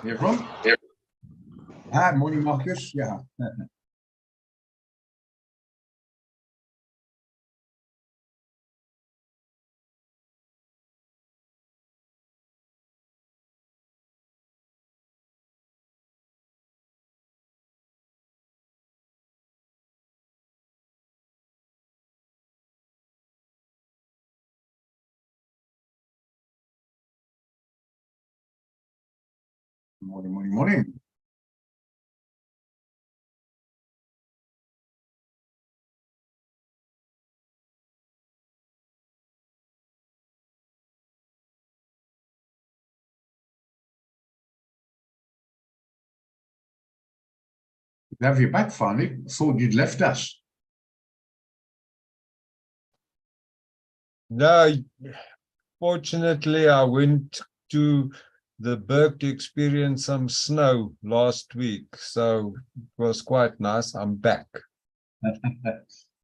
Here from? Morning, Marcus. Yeah. Morning. Good to have you back finally. I thought you'd left us. No, fortunately, I went to the Berg to experience some snow last week, so it was quite nice. I'm back.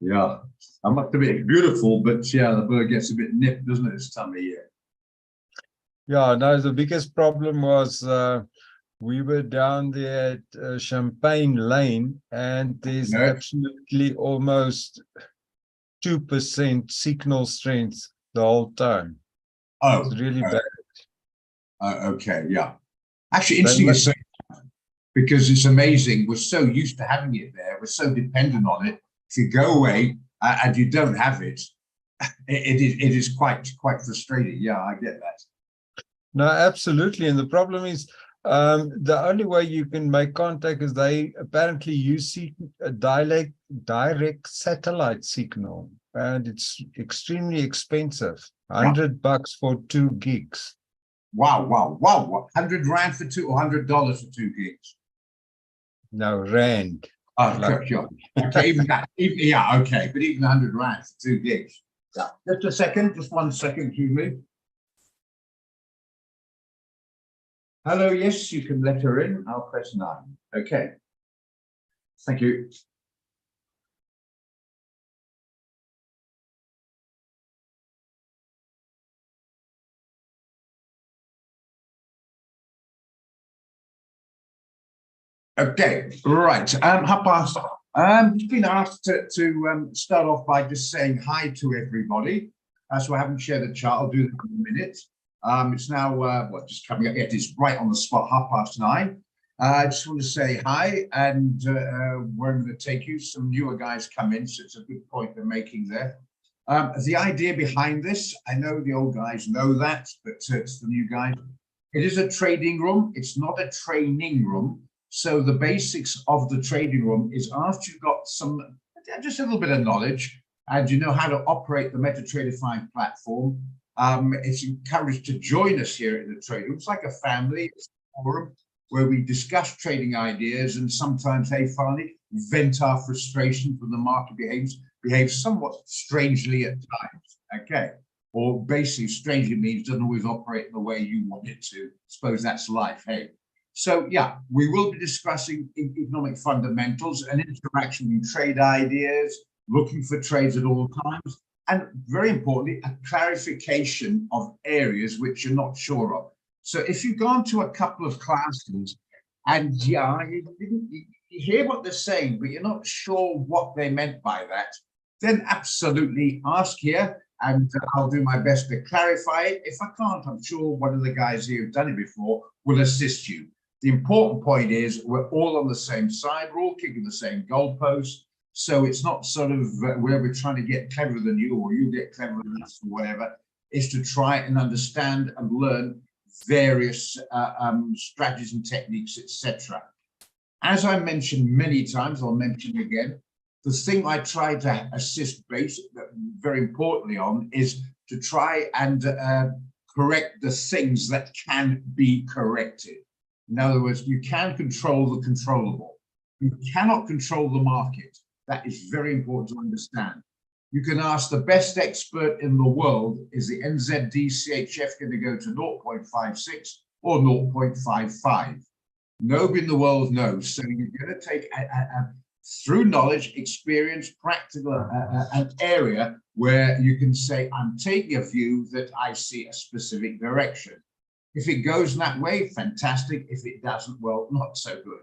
Yeah, I must admit it's beautiful, but yeah, the bird gets a bit nipped, doesn't it, this time of year? Yeah, no, the biggest problem was we were down there at Champagne Lane, and there's absolutely almost 2% signal strength the whole time. Oh, it's really bad. Okay, yeah. Actually, interesting you say that, because it's amazing. We're so used to having it there. We're so dependent on it. If you go away and you don't have it, it is quite frustrating. Yeah, I get that. No, absolutely. And the problem is, the only way you can make contact is they apparently use a direct satellite signal, and it's extremely expensive. $100 for 2 gigs. Wow. 100 rand for 2 or $100 for 2 gigs? No, rand. Sure. Okay, even that, yeah, okay, but even 100 rand for 2 gigs. Yeah. Just a second, just 1 second, excuse me. Hello, yes, you can let her in. I'll press 9. Okay. Thank you. Okay, right. Just been asked to start off by just saying hi to everybody. So I haven't shared the chart. I'll do that in a minute. It's now just coming up. It is right on the spot, 9:30. I just want to say hi, and where I'm going to take you. Some newer guys come in, so it's a good point they're making there. The idea behind this, I know the old guys know that, but it's the new guys. It is a trading room. It's not a training room. So the basics of the trading room is after you've got just a little bit of knowledge and you know how to operate the MetaTrader 5 platform, it's encouraged to join us here in the trading room. It's like a family, it's a forum where we discuss trading ideas and sometimes, hey, finally, vent our frustration when the market behaves somewhat strangely at times, okay? Or basically strangely means doesn't always operate in the way you want it to. Suppose that's life, hey? So yeah, we will be discussing economic fundamentals and interaction in trade ideas, looking for trades at all times, and very importantly, a clarification of areas which you're not sure of. So if you've gone to a couple of classes and yeah, you hear what they're saying, but you're not sure what they meant by that, then absolutely ask here, and I'll do my best to clarify it. If I can't, I'm sure one of the guys here who've done it before will assist you. The important point is we're all on the same side. We're all kicking the same goalpost. So it's not sort of where we're trying to get cleverer than you or you get cleverer than us or whatever. It's to try and understand and learn various strategies and techniques, etc. As I mentioned many times, I'll mention again, the thing I try to assist very importantly on is to try and correct the things that can be corrected. In other words, you can control the controllable. You cannot control the market. That is very important to understand. You can ask the best expert in the world, is the NZD-CHF going to go to 0.56 or 0.55? Nobody in the world knows. So you're going to take through knowledge, experience, practical, an area where you can say, I'm taking a view that I see a specific direction. If it goes that way, fantastic. If it doesn't, well, not so good.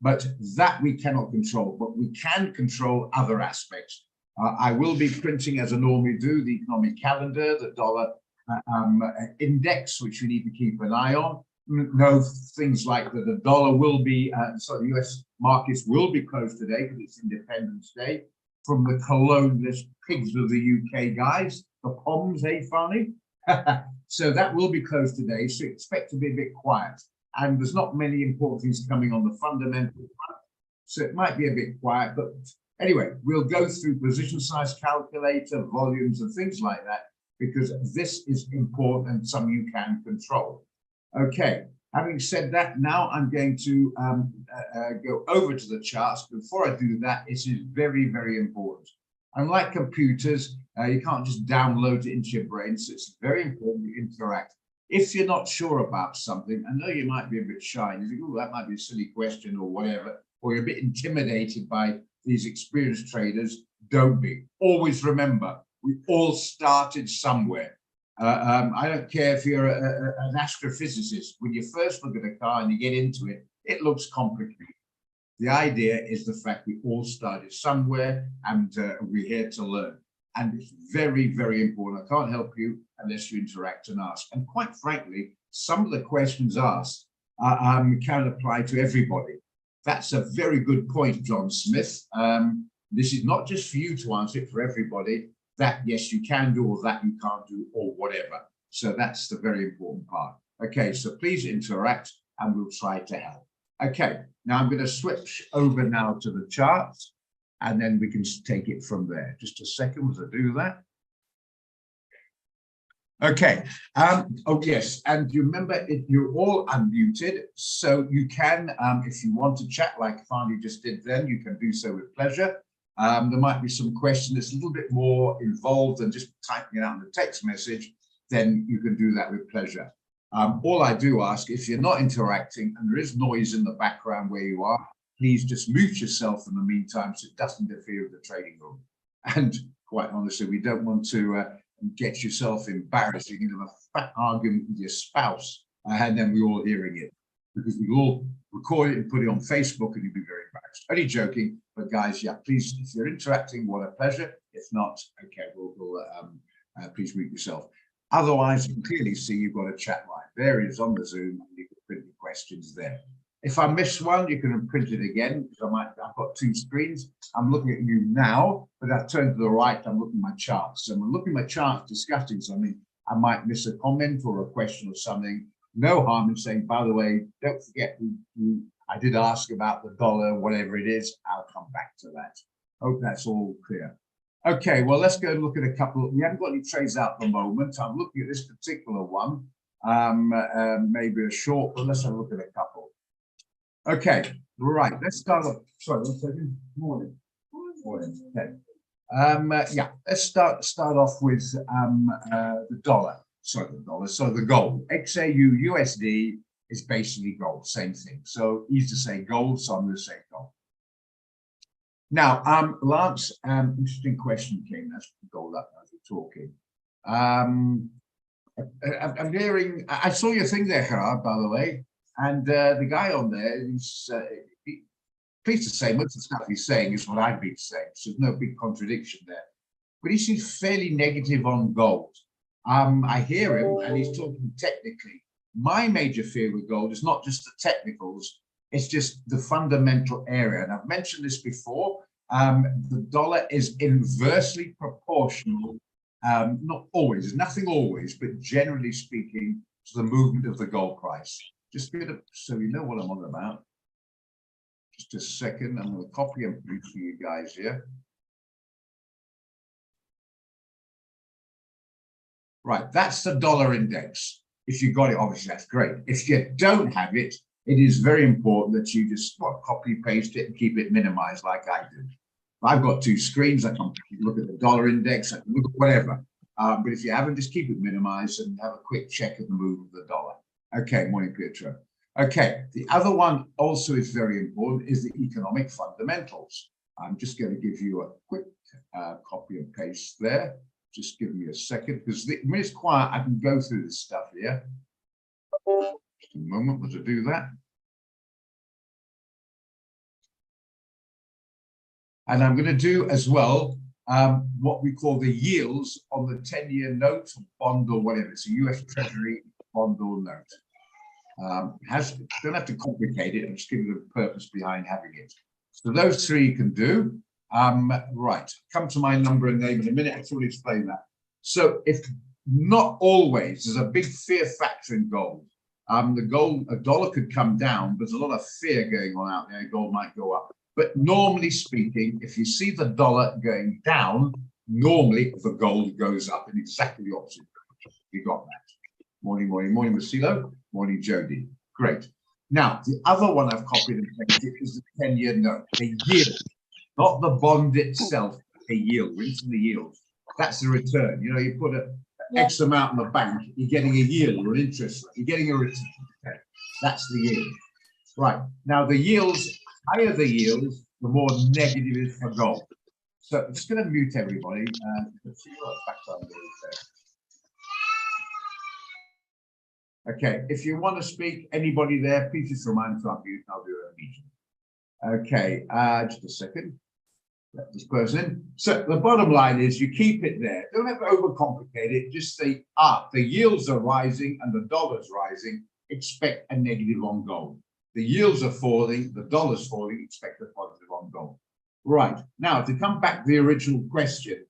But that we cannot control, but we can control other aspects. I will be printing, as I normally do, the economic calendar, the dollar index, which we need to keep an eye on. Know things like that the dollar will be, so the US markets will be closed today because it's Independence Day from the colonialist pigs of the UK guys, the POMs, eh, Farney? So that will be closed today, so expect to be a bit quiet. And there's not many important things coming on the fundamental front, so it might be a bit quiet, but anyway, we'll go through position size calculator, volumes and things like that, because this is important and something you can control. Okay, having said that, now I'm going to go over to the charts. Before I do that, it is very, very important. Unlike computers, you can't just download it into your brain, so it's very important you interact. If you're not sure about something, I know you might be a bit shy, you think, oh, that might be a silly question or whatever, or you're a bit intimidated by these experienced traders, don't be. Always remember, we all started somewhere. I don't care if you're an astrophysicist. When you first look at a car and you get into it, it looks complicated. The idea is the fact we all started somewhere and we're here to learn. And it's very, very important. I can't help you unless you interact and ask. And quite frankly, some of the questions asked can apply to everybody. That's a very good point, John Smith. This is not just for you to answer it, for everybody. That yes, you can do, or that you can't do, or whatever. So that's the very important part. Okay, so please interact and we'll try to help. Okay, now I'm going to switch over now to the charts and then we can take it from there. Just a second as I do that. Okay, oh yes, and you remember you're all unmuted, so you can, if you want to chat like Farney just did then, you can do so with pleasure. There might be some question that's a little bit more involved than just typing it out in the text message, then you can do that with pleasure. All I do ask, if you're not interacting and there is noise in the background where you are, please just mute yourself in the meantime so it doesn't interfere with the trading room. And quite honestly, we don't want to get yourself embarrassed. You can have a fat argument with your spouse and then we're all hearing it, because we all record it and put it on Facebook and you'd be very embarrassed. Only joking, but guys, yeah, please, if you're interacting, what a pleasure. If not, okay, please mute yourself. Otherwise, you can clearly see you've got a chat line. There it is on the Zoom, and you can print your questions there. If I miss one, you can print it again, because I've got two screens. I'm looking at you now, but I've turned to the right, I'm looking at my charts. So I'm looking at my charts, discussing something. I might miss a comment or a question or something. No harm in saying, by the way, don't forget, I did ask about the dollar, whatever it is. I'll come back to that. Hope that's all clear. Okay, well, let's go and look at a couple. We haven't got any trades out at the moment. I'm looking at this particular one, maybe a short, but let's have a look at a couple. Okay, right, let's start off. Sorry, 1 second. Morning. Morning. Okay. Yeah, let's start off with the dollar. Sorry, the dollar. So the gold. XAU USD is basically gold, same thing. So easy to say gold, so I'm going to say gold. Now, Lance, interesting question came as gold up as we're talking. I'm hearing, I saw your thing there, Gerard, by the way, and the guy on there is pleased to say most of the stuff he's saying is what I've been saying, so there's no big contradiction there. But he seems fairly negative on gold. I hear him and he's talking technically. My major fear with gold is not just the technicals, it's just the fundamental area. And I've mentioned this before, the dollar is inversely proportional, not always, nothing always, but generally speaking, to the movement of the gold price. Just a bit of, so you know what I'm on about. Just a second, I'm going to copy and paste for you guys here. Right, that's the dollar index. If you got it, obviously that's great. If you don't have it, it is very important that you just copy paste it and keep it minimized like I do. I've got two screens. I can look at the dollar index. I can look at whatever. But if you haven't, just keep it minimized and have a quick check of the move of the dollar. Okay, morning, Pietro. Okay, the other one also is very important is the economic fundamentals. I'm just going to give you a quick copy and paste there. Just give me a second, because when it's quiet, I can go through this stuff here. Just a moment to do that. And I'm going to do as well what we call the yields on the 10-year note, bond, or whatever. It's a US Treasury bond or note. Don't have to complicate it. I'm just giving you the purpose behind having it. So those three you can do. Right, come to my number and name in a minute. I will explain that. So if not always, there's a big fear factor in gold. A dollar could come down, but there's a lot of fear going on out there. Gold might go up. But normally speaking, if you see the dollar going down, normally the gold goes up in exactly the opposite direction. You got that. Morning, Vasilo. Morning, Jody. Great. Now, the other one I've copied and pasted is the 10-year note, the yield, not the bond itself, the yield. We're into the yield. That's the return. You know, you put an X amount in the bank, you're getting a yield or an interest rate. You're getting a return. That's the yield. Right. Now, the yields, higher the yields, the more negative it is for gold. So I'm just going to mute everybody. Okay, if you want to speak, anybody there, please just remind me, I'll do a meeting. Okay, just a second. Let this person. So the bottom line is you keep it there. Don't have to overcomplicate it. Just say, the yields are rising and the dollar's rising. Expect a negative on gold. The yields are falling, the dollar's falling, expect a positive on gold. Right, now to come back to the original question,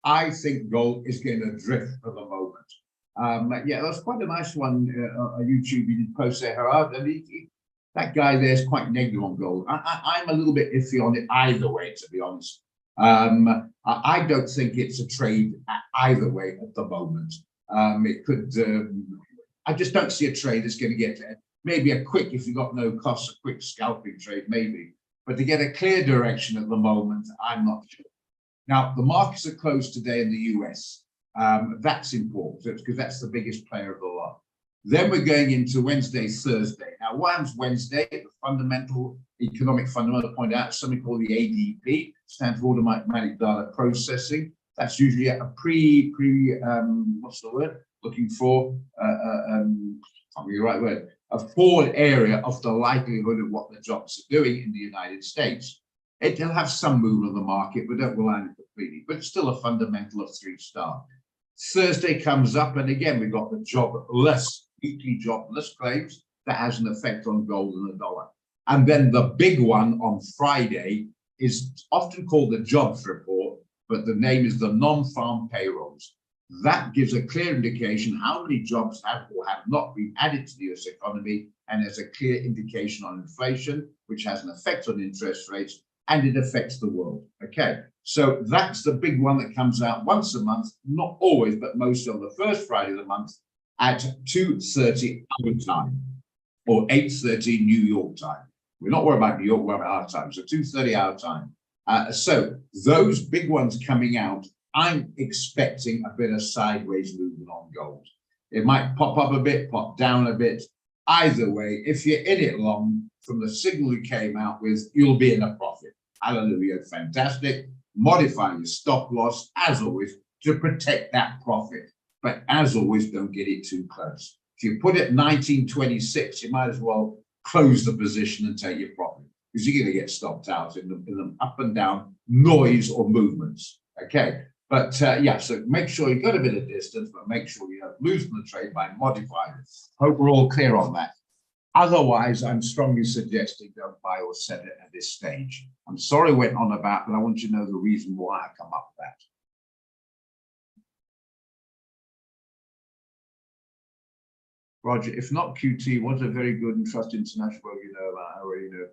I think gold is going to drift for the moment. Yeah, that's quite a nice one on YouTube. You did post there, Gerard, and that guy there is quite negative on gold. I'm a little bit iffy on it either way, to be honest. I don't think it's a trade either way at the moment. It could, I just don't see a trade that's going to get there. Maybe a quick, if you've got no costs, a quick scalping trade, maybe. But to get a clear direction at the moment, I'm not sure. Now, the markets are closed today in the US. That's important because that's the biggest player of the lot. Then we're going into Wednesday, Thursday. Now, what happens Wednesday? The fundamental, economic fundamental point out something called the ADP, stands for Automatic Data Processing. That's usually a what's the word? Looking for, can't be the right word. A forward area of the likelihood of what the jobs are doing in the United States. It'll have some movement of the market, but don't rely on it completely. But it's still a fundamental of 3-star. Thursday comes up, and again, we've got the jobless, weekly jobless claims. That has an effect on gold and the dollar. And then the big one on Friday is often called the jobs report, but the name is the non-farm payrolls. That gives a clear indication how many jobs have or have not been added to the US economy, and there's a clear indication on inflation, which has an effect on interest rates, and it affects the world. Okay, so that's the big one that comes out once a month, not always, but most on the first Friday of the month at 2:30 our time, or 8:30 New York time. We're not worried about New York, we're about our time, so 2:30 our time. So those big ones coming out, I'm expecting a bit of sideways movement on gold. It might pop up a bit, pop down a bit. Either way, if you're in it long, from the signal you came out with, you'll be in a profit. Hallelujah, fantastic. Modify your stop loss, as always, to protect that profit. But as always, don't get it too close. If you put it 1926, you might as well close the position and take your profit, because you're going to get stopped out in the up and down noise or movements. Okay. But yeah, so make sure you've got a bit of distance, but make sure you don't lose the trade by modifying it. Hope we're all clear on that. Otherwise, I'm strongly suggesting don't buy or sell it at this stage. I'm sorry I went on about, but I want you to know the reason why I come up with that. Roger, if not QT, what's a very good and trusted international you know about? I already know.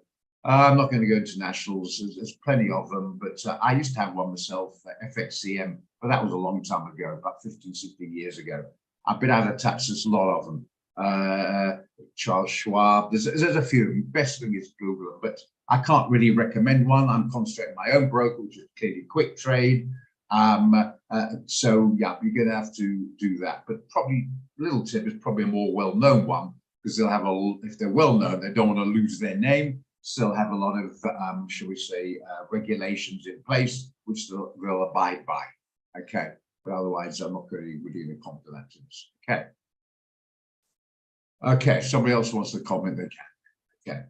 I'm not going to go into nationals. There's plenty of them, but I used to have one myself, FXCM, but that was a long time ago, about 15, 16 years ago. I've been out of touch. There's a lot of them. Charles Schwab. There's a few. Best thing is Google them, but I can't really recommend one. I'm concentrating my own broker, which is clearly Quick Trade. So yeah, you're going to have to do that. But probably little tip is probably a more well-known one, because they'll have if they're well-known, they don't want to lose their name. Still have a lot of, shall we say, regulations in place, which they'll abide by. Okay, but otherwise, I'm not going to be giving confidence to this. Okay. Okay, somebody else wants to comment, they can.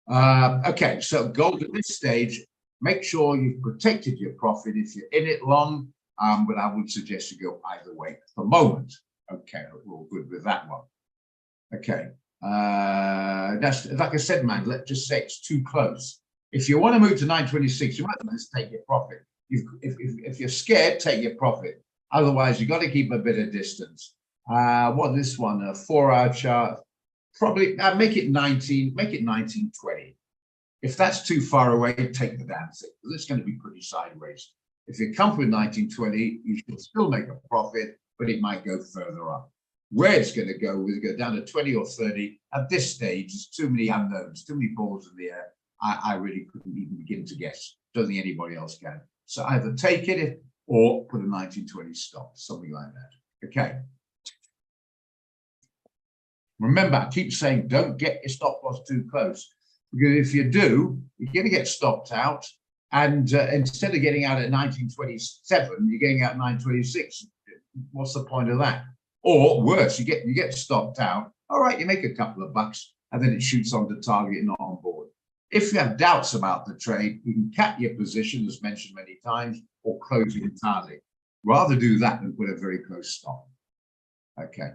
Okay. Okay, so gold at this stage, make sure you've protected your profit if you're in it long, but I would suggest you go either way at the moment. Okay, we're all good with that one. Okay, that's like I said, man, let's just say it's too close. If you want to move to 926, you might as well just take your profit. If you're scared, take your profit. Otherwise, you've got to keep a bit of distance. What this one, a 4-hour chart, probably make it 1920. If that's too far away, take the damn thing, because it's going to be pretty sideways. If you're comfortable with 1920, you should still make a profit, but it might go further up. Where it's going to go, will it go down to 20 or 30? At this stage, there's too many unknowns, too many balls in the air. I really couldn't even begin to guess. Don't think anybody else can. So either take it or put a 1920 stop, something like that. Okay. Remember, I keep saying, don't get your stop loss too close, because if you do, you're going to get stopped out. And instead of getting out at 1927, you're getting out at 926. What's the point of that? Or worse, you get stopped out. All right, you make a couple of bucks, and then it shoots onto target, not on board. If you have doubts about the trade, you can cap your position, as mentioned many times, or close it entirely. Rather do that than put a very close stop. Okay.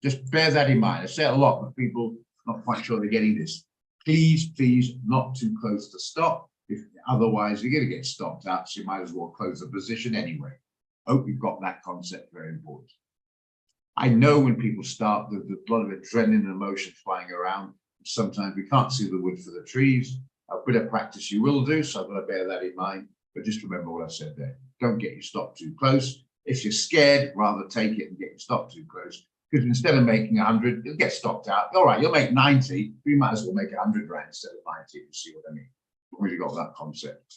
Just bear that in mind. I say it a lot, but people not quite sure they're getting this. Please, please, not too close to stop. Otherwise, you're going to get stopped out, so you might as well close the position anyway. Hope you've got that concept, very important. I know when people start, there's a lot of adrenaline and emotion flying around. Sometimes we can't see the wood for the trees. A bit of practice you will do, so I've got to bear that in mind. But just remember what I said there. Don't get your stop too close. If you're scared, rather take it and get your stop too close. Because instead of making 100, you'll get stopped out. All right, you'll make 90. You might as well make 100 rand instead of 90. You see what I mean? We've really got that concept.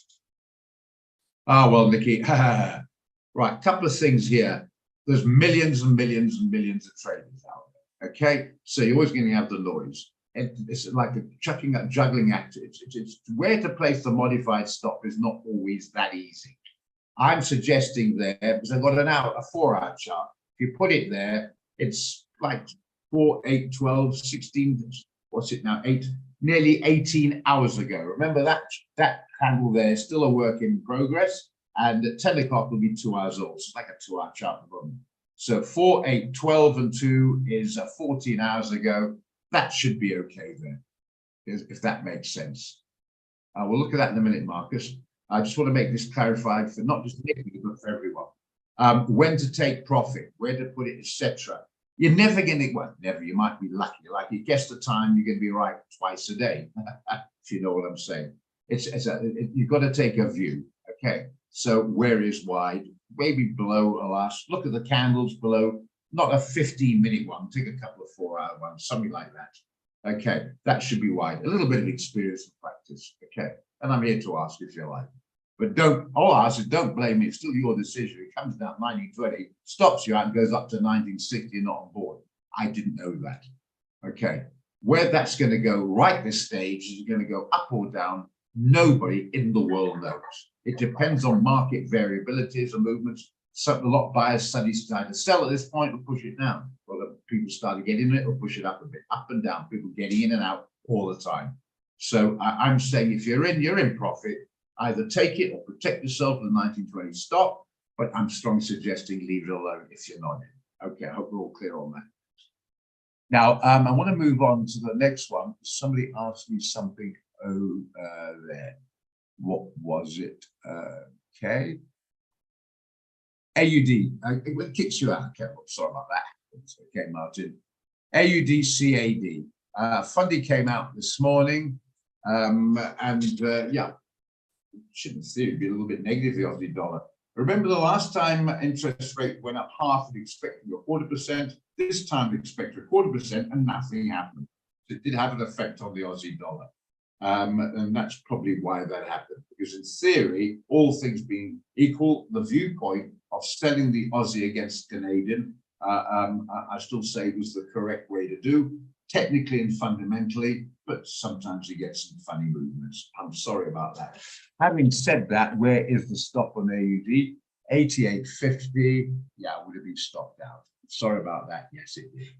Ah, well, Nikki. Right, a couple of things here. There's millions and millions and millions of traders out there. Okay, so you're always going to have the noise. It's like a juggling act. It's where to place the modified stop is not always that easy. I'm suggesting there, because I've got a 4-hour chart. If you put it there, it's like 4, 8, 12, 16, what's it now? Nearly 18 hours ago. Remember that candle there is still a work in progress, and at 10 o'clock will be 2 hours old. So it's like a 2-hour chart. So 4, 8, 12, and 2 is 14 hours ago. That should be okay then, if that makes sense. We'll look at that in a minute, Marcus. I just want to make this clarified for not just Nicky, but for everyone. When to take profit, where to put it, etc. You're never going to, well, never, you might be lucky. Like you guess the time, you're going to be right twice a day, if you know what I'm saying. You've got to take a view, okay? So where is wide? Maybe below a last, look at the candles below, not a 15-minute one, take a couple of 4-hour ones, something like that. Okay, that should be wide. A little bit of experience and practice, okay? And I'm here to ask if you like. But all I ask is don't blame me, it's still your decision. It comes down 1920, stops you out and goes up to 1960, not on board. I didn't know that. Okay, where that's going to go right this stage, is it going to go up or down? Nobody in the world knows. It depends on market variabilities and movements. So a lot of buyers suddenly start to sell at this point or push it down. Well, the people start to get in it or push it up a bit, up and down, people getting in and out all the time. So I'm saying if you're in profit, either take it or protect yourself with the 1920 stop, but I'm strongly suggesting leave it alone if you're not in. Okay, I hope we're all clear on that. Now, I want to move on to the next one. Somebody asked me something there. What was it? Okay. AUD, it kicks you out. Okay, sorry about that. It's okay, Martin. AUD CAD. Funding came out this morning, yeah, should in theory be a little bit negative, the Aussie dollar. Remember the last time interest rate went up half and expecting a 0.25%, this time we expect a 0.25% and nothing happened. It did have an effect on the Aussie dollar. And that's probably why that happened, because in theory, all things being equal, the viewpoint of selling the Aussie against Canadian, I still say was the correct way to do, technically and fundamentally, but sometimes you get some funny movements. I'm sorry about that. Having said that, where is the stop on AUD? 88.50. Yeah, it would have been stopped out. Sorry about that. Yes, it did.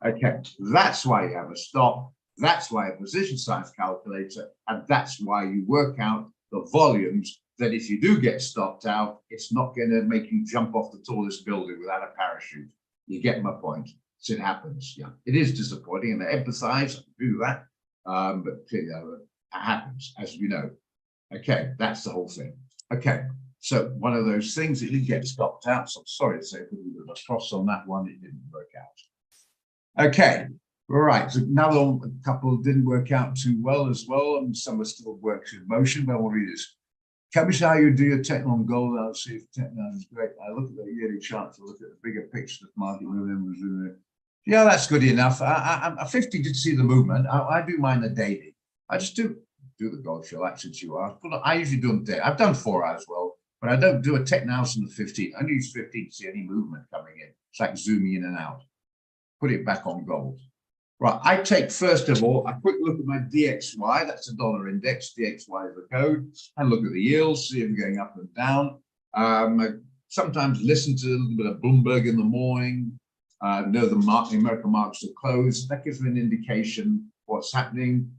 Okay, that's why you have a stop. That's why a position size calculator, and that's why you work out the volumes that if you do get stopped out, it's not going to make you jump off the tallest building without a parachute. You get my point. So it happens. Yeah, it is disappointing, and I empathize, I do that, but it happens, as you know. Okay, that's the whole thing. Okay, so one of those things, it did get stopped out. So I'm sorry to say, put a bit of a cross on that one, it didn't work out. Okay. Right, so another couple didn't work out too well as well, and some are still works in motion, but I'll read this. Tell me how you do your technical on gold. I'll see if technical is great. I look at the yearly chart to look at the bigger picture of market movement. Yeah, that's good enough. I 50 did see the movement. I do mine the daily. I just do the gold show, that's what you are. I usually do them daily. I've done 4 hours well, but I don't do a tech analysis on the 15. I only use 15 to see any movement coming in. It's like zooming in and out. Put it back on gold. Right, I take first of all a quick look at my DXY, that's the dollar index, DXY is the code, and look at the yields, see them going up and down. I sometimes listen to a little bit of Bloomberg in the morning, know the American markets are closed, that gives me an indication what's happening,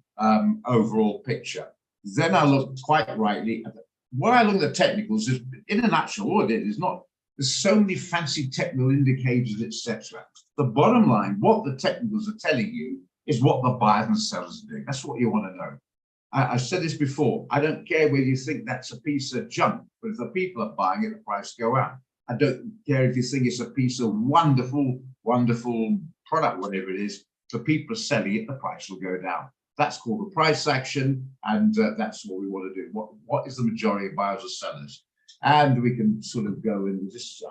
overall picture. Then I look quite rightly at what I look at the technicals is, in a nutshell, all it is not, there's so many fancy technical indicators, etc. The bottom line, what the technicals are telling you is what the buyers and sellers are doing. That's what you want to know. I said this before. I don't care whether you think that's a piece of junk, but if the people are buying it, the price go up. I don't care if you think it's a piece of wonderful, wonderful product, whatever it is. The people are selling it, the price will go down. That's called the price action, and that's what we want to do. What is the majority of buyers or sellers? And we can sort of go and just,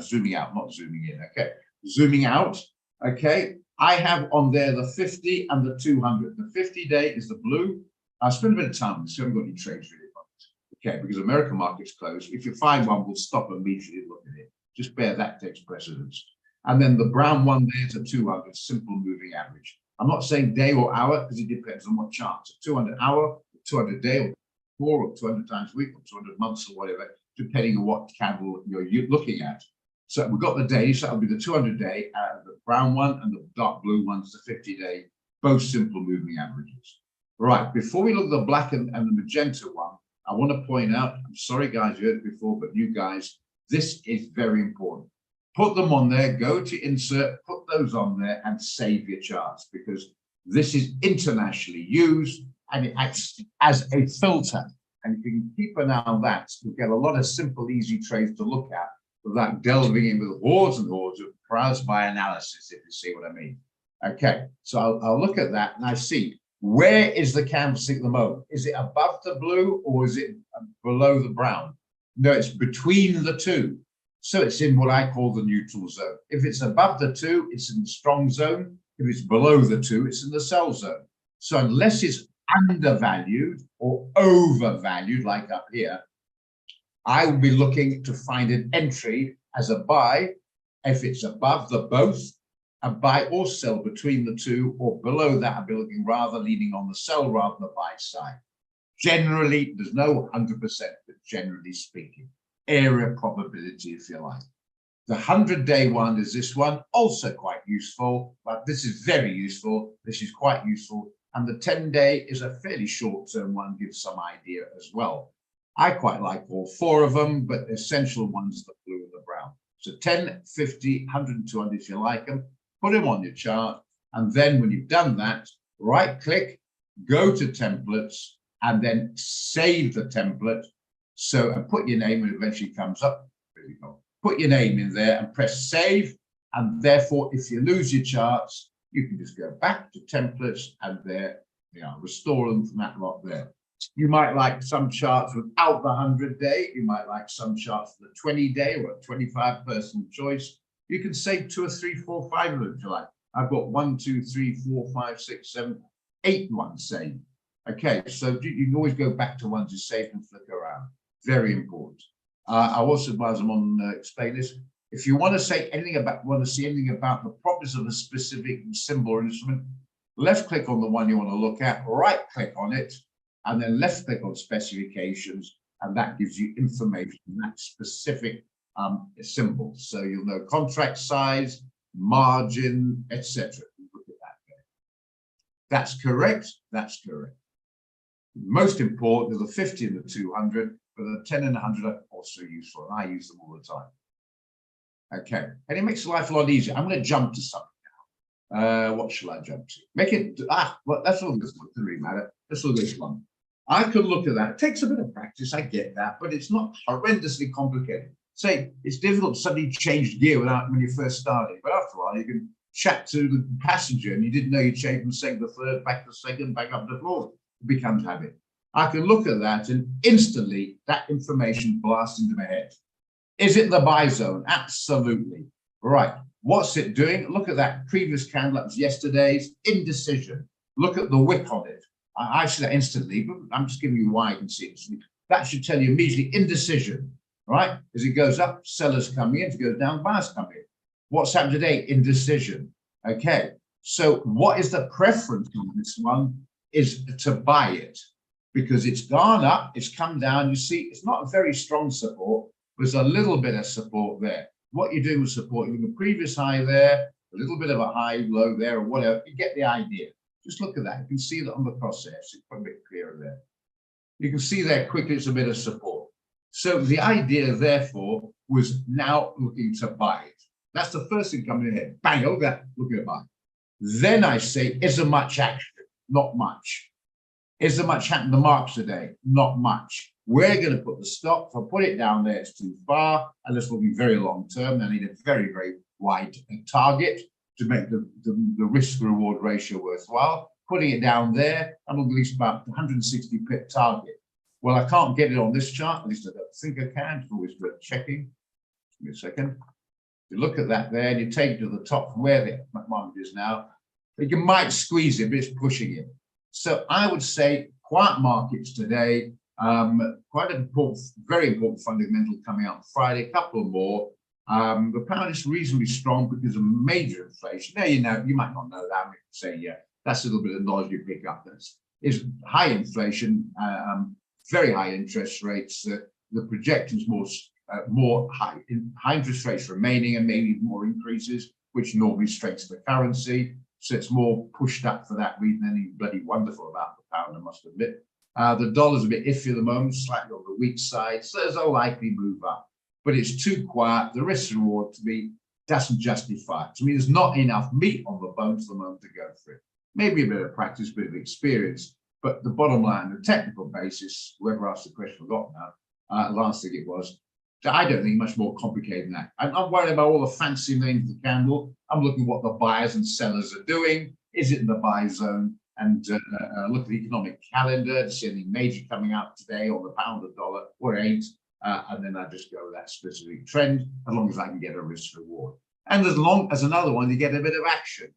zooming out, not zooming in. Okay, zooming out. Okay, I have on there the 50 and the 200. The 50-day is the blue. I spent a bit of time on this. I haven't got any trades really on it. Okay, because American market's closed. If you find one, we'll stop immediately and look at it. Just bear that takes precedence. And then the brown one there's a 200, simple moving average. I'm not saying day or hour because it depends on what chart. So 200 hour, 200 day, or 200 times a week, or 200 months, or whatever, depending on what candle you're looking at. So we've got the day, so that'll be the 200 day, the brown one, and the dark blue one's the 50 day, both simple moving averages. Right, before we look at the black and the magenta one, I want to point out, I'm sorry guys, you heard it before, but you guys, this is very important. Put them on there, go to insert, put those on there and save your charts, because this is internationally used and it acts as a filter. And if you can keep an eye on that, you'll get a lot of simple, easy trades to look at without delving in with hordes and hordes of browse by analysis, if you see what I mean. Okay, so I'll look at that and I see, where is the candlestick at the moment? Is it above the blue or is it below the brown? No, it's between the two. So it's in what I call the neutral zone. If it's above the two, it's in the strong zone. If it's below the two, it's in the sell zone. So unless it's undervalued or overvalued, like up here, I will be looking to find an entry as a buy. If it's above the both, a buy or sell between the two, or below that, I'll be looking rather leaning on the sell rather than the buy side. Generally, there's no 100%, but generally speaking, area probability, if you like. The 100-day one is this one, also quite useful, but this is very useful. This is quite useful. And the 10-day is a fairly short-term one, gives some idea as well. I quite like all 4 of them, but the essential ones are the blue and the brown. So 10, 50, 100, and 200 if you like them, put them on your chart. And then when you've done that, right-click, go to templates, and then save the template. So and put your name, and it eventually comes up. There you go. Put your name in there and press save. And therefore, if you lose your charts, you can just go back to templates and there, restore them from that lot there. You might like some charts without the 100-day. You might like some charts for the 20-day or a 25 personal choice. You can save 2 or 3, 4, 5 of them if you like. I've got 1, 2, 3, 4, 5, 6, 7, 8 ones saved. Okay, so you can always go back to ones you saved and flick around. Very important. I also advise them on explain this. If you want to say anything about, see anything about the properties of a specific symbol or instrument, left click on the one you want to look at, right click on it, and then left click on specifications, and that gives you information on that specific symbol. So you'll know contract size, margin, etc. Look at that there. That's correct. That's correct. Most important are the 50 and the 200, but the 10 and 100 are also useful, and I use them all the time. Okay, and it makes life a lot easier. I'm going to jump to something now. What shall I jump to? Make it, well, that's all this one, doesn't really matter. Let's look at this one. I could look at that. It takes a bit of practice, I get that, but it's not horrendously complicated. Say, it's difficult to suddenly change gear without when you first started, but after a while, you can chat to the passenger and you didn't know you changed from second to third, back to second, back up to fourth. It becomes habit. I can look at that and instantly that information blasts into my head. Is it the buy zone? Absolutely. Right. What's it doing? Look at that previous candle. That was yesterday's indecision. Look at the wick on it. I see that instantly, but I'm just giving you why you can see it. That should tell you immediately indecision, right? As it goes up, sellers coming in. If it goes down, buyers coming in. What's happened today? Indecision. Okay. So what is the preference on this one? Is to buy it because it's gone up, it's come down. You see, it's not a very strong support. There's a little bit of support there. What you're doing with support, you're doing a previous high there, a little bit of a high, low there, or whatever. You get the idea. Just look at that. You can see that on the crosshairs. It's a bit clearer there. You can see there quickly it's a bit of support. So the idea, therefore, was now looking to buy it. That's the first thing coming in here. Bang, look at that, looking to buy. Then I say, is there much action? Not much. Is there much happening in the markets today? Not much. We're going to put the stop. If I put it down there, it's too far, and this will be very long term. I need a very, very wide target to make the risk-reward ratio worthwhile. Putting it down there, I'm at least about 160 pip target. Well, I can't get it on this chart. At least I don't think I can. It's always worth checking. Give me a second. You look at that there, and you take it to the top from where the market is now. You might squeeze it, but it's pushing it. So I would say quiet markets today, quite an important, very important fundamental coming out on Friday, a couple more. The pound is reasonably strong because of major inflation. Now, you know, you might not know that. I mean, say, yeah, that's a little bit of knowledge you pick up. Is high inflation, very high interest rates. The projections more high interest rates remaining and maybe more increases, which normally strengthens the currency. So it's more pushed up for that reason. Anything bloody wonderful about the pound, I must admit. The dollar's a bit iffy at the moment, slightly on the weak side. So there's a likely move up, but it's too quiet. The risk reward to me doesn't justify it. To me, there's not enough meat on the bones at the moment to go for it. Maybe a bit of practice, a bit of experience, but the bottom line, the technical basis, whoever asked the question, I forgot now, last thing it was, so I don't think much more complicated than that. I'm not worried about all the fancy names of the candle. I'm looking at what the buyers and sellers are doing. Is it in the buy zone? And look at the economic calendar to see anything major coming out today on the pound or dollar or ain't. And then I just go with that specific trend as long as I can get a risk reward. And as long as another one, you get a bit of action.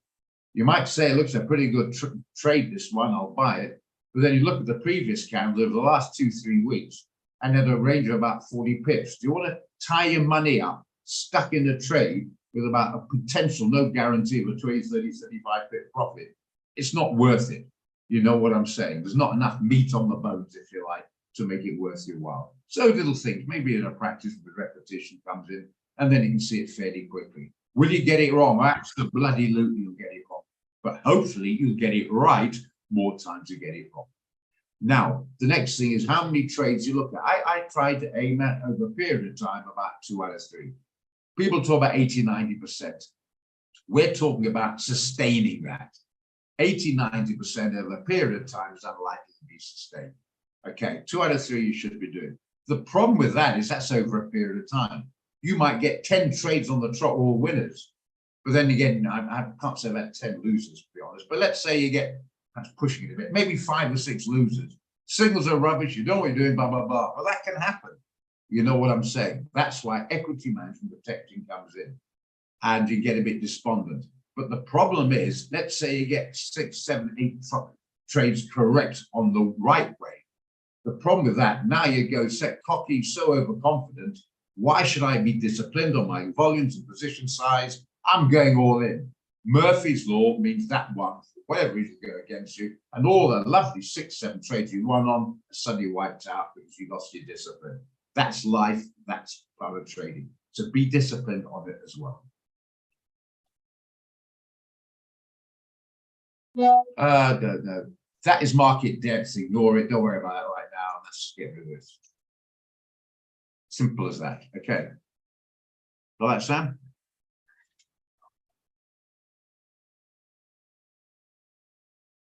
You might say it looks a pretty good trade, this one, I'll buy it. But then you look at the previous candle over the last 2-3 weeks, and at a range of about 40 pips. Do you want to tie your money up, stuck in a trade with about a potential, no guarantee of a 20, 30, 35 pip profit? It's not worth it. You know what I'm saying? There's not enough meat on the bones, if you like, to make it worth your while. So little things, maybe in a practice with repetition comes in, and then you can see it fairly quickly. Will you get it wrong? Absolutely, you'll get it wrong. But hopefully you'll get it right more times you get it wrong. Now, the next thing is how many trades you look at. I tried to aim at over a period of time about 2 out of 3. People talk about 80, 90%. We're talking about sustaining that. 80, 90% over a period of time is unlikely to be sustained. Okay, 2 out of 3 you should be doing. The problem with that is that's over a period of time. You might get 10 trades on the trot, all winners. But then again, I can't say about 10 losers, to be honest. But let's say you get, that's pushing it a bit, maybe 5 or 6 losers. Signals are rubbish. You don't know what you're doing, blah, blah, blah. But that can happen. You know what I'm saying? That's why equity management protection comes in, and you get a bit despondent. But the problem is, let's say you get 6, 7, 8 trades correct on the right way. The problem with that, now you go set cocky, so overconfident. Why should I be disciplined on my volumes and position size? I'm going all in. Murphy's law means that one, for whatever reason, go against you, and all the lovely 6, 7 trades you won on are suddenly wiped out because you lost your discipline. That's life. That's part of trading. So be disciplined on it as well. No. That is market depth. Ignore it. Don't worry about it right now. Let's get rid of this. Simple as that. Okay. All right, Sam?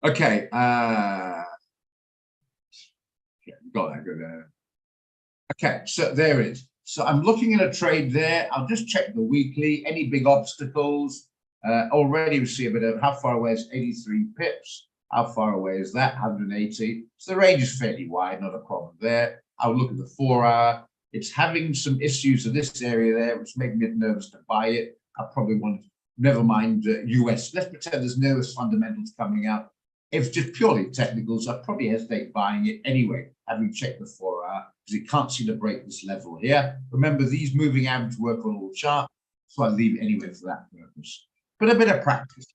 Okay. Got that good. Okay, so there it is. So I'm looking at a trade there. I'll just check the weekly. Any big obstacles? Already we see a bit of how far away is 83 pips. How far away is that? 180. So the range is fairly wide, not a problem there. I'll look at the 4-hour. It's having some issues in this area there, which make me nervous to buy it. I probably want to, never mind US. Let's pretend there's no fundamentals coming out. If it's just purely technicals, I'd probably hesitate buying it anyway, having checked the 4-hour, because it can't seem to break this level here. Remember, these moving average work on all charts, so I leave it anyway for that purpose. But a bit of practice,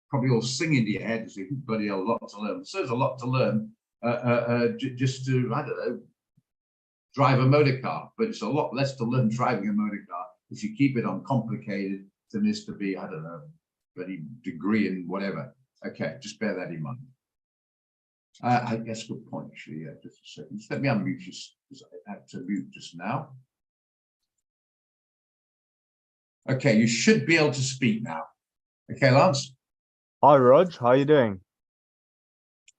probably all sing into your head, as everybody a lot to learn. So there's a lot to learn, just to, I don't know, drive a motor car, but it's a lot less to learn driving a motor car if you keep it uncomplicated than is to be, I don't know, any degree in whatever. Okay, just bear that in mind. I guess good point, actually. Yeah, just a second. Just let me unmute just because I had to mute just now. Okay, you should be able to speak now. Okay, Lance. Hi, Rog. How are you doing?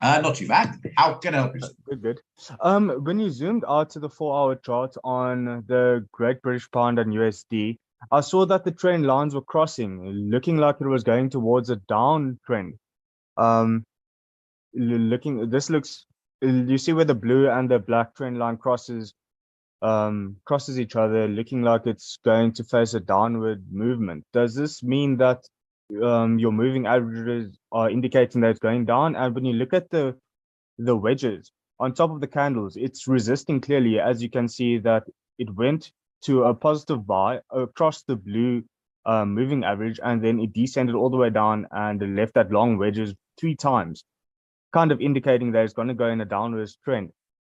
Not too bad. How can I help you? Good. When you zoomed out to the 4-hour chart on the Great British Pound and USD, I saw that the trend lines were crossing, looking like it was going towards a downtrend. You see where the blue and the black trend line crosses each other, looking like it's going to face a downward movement. Does this mean that your moving averages are indicating that it's going down? And when you look at the wedges on top of the candles, it's resisting clearly, as you can see that it went to a positive buy across the blue moving average, and then it descended all the way down and left that long wedges 3 times, kind of indicating that it's going to go in a downwards trend.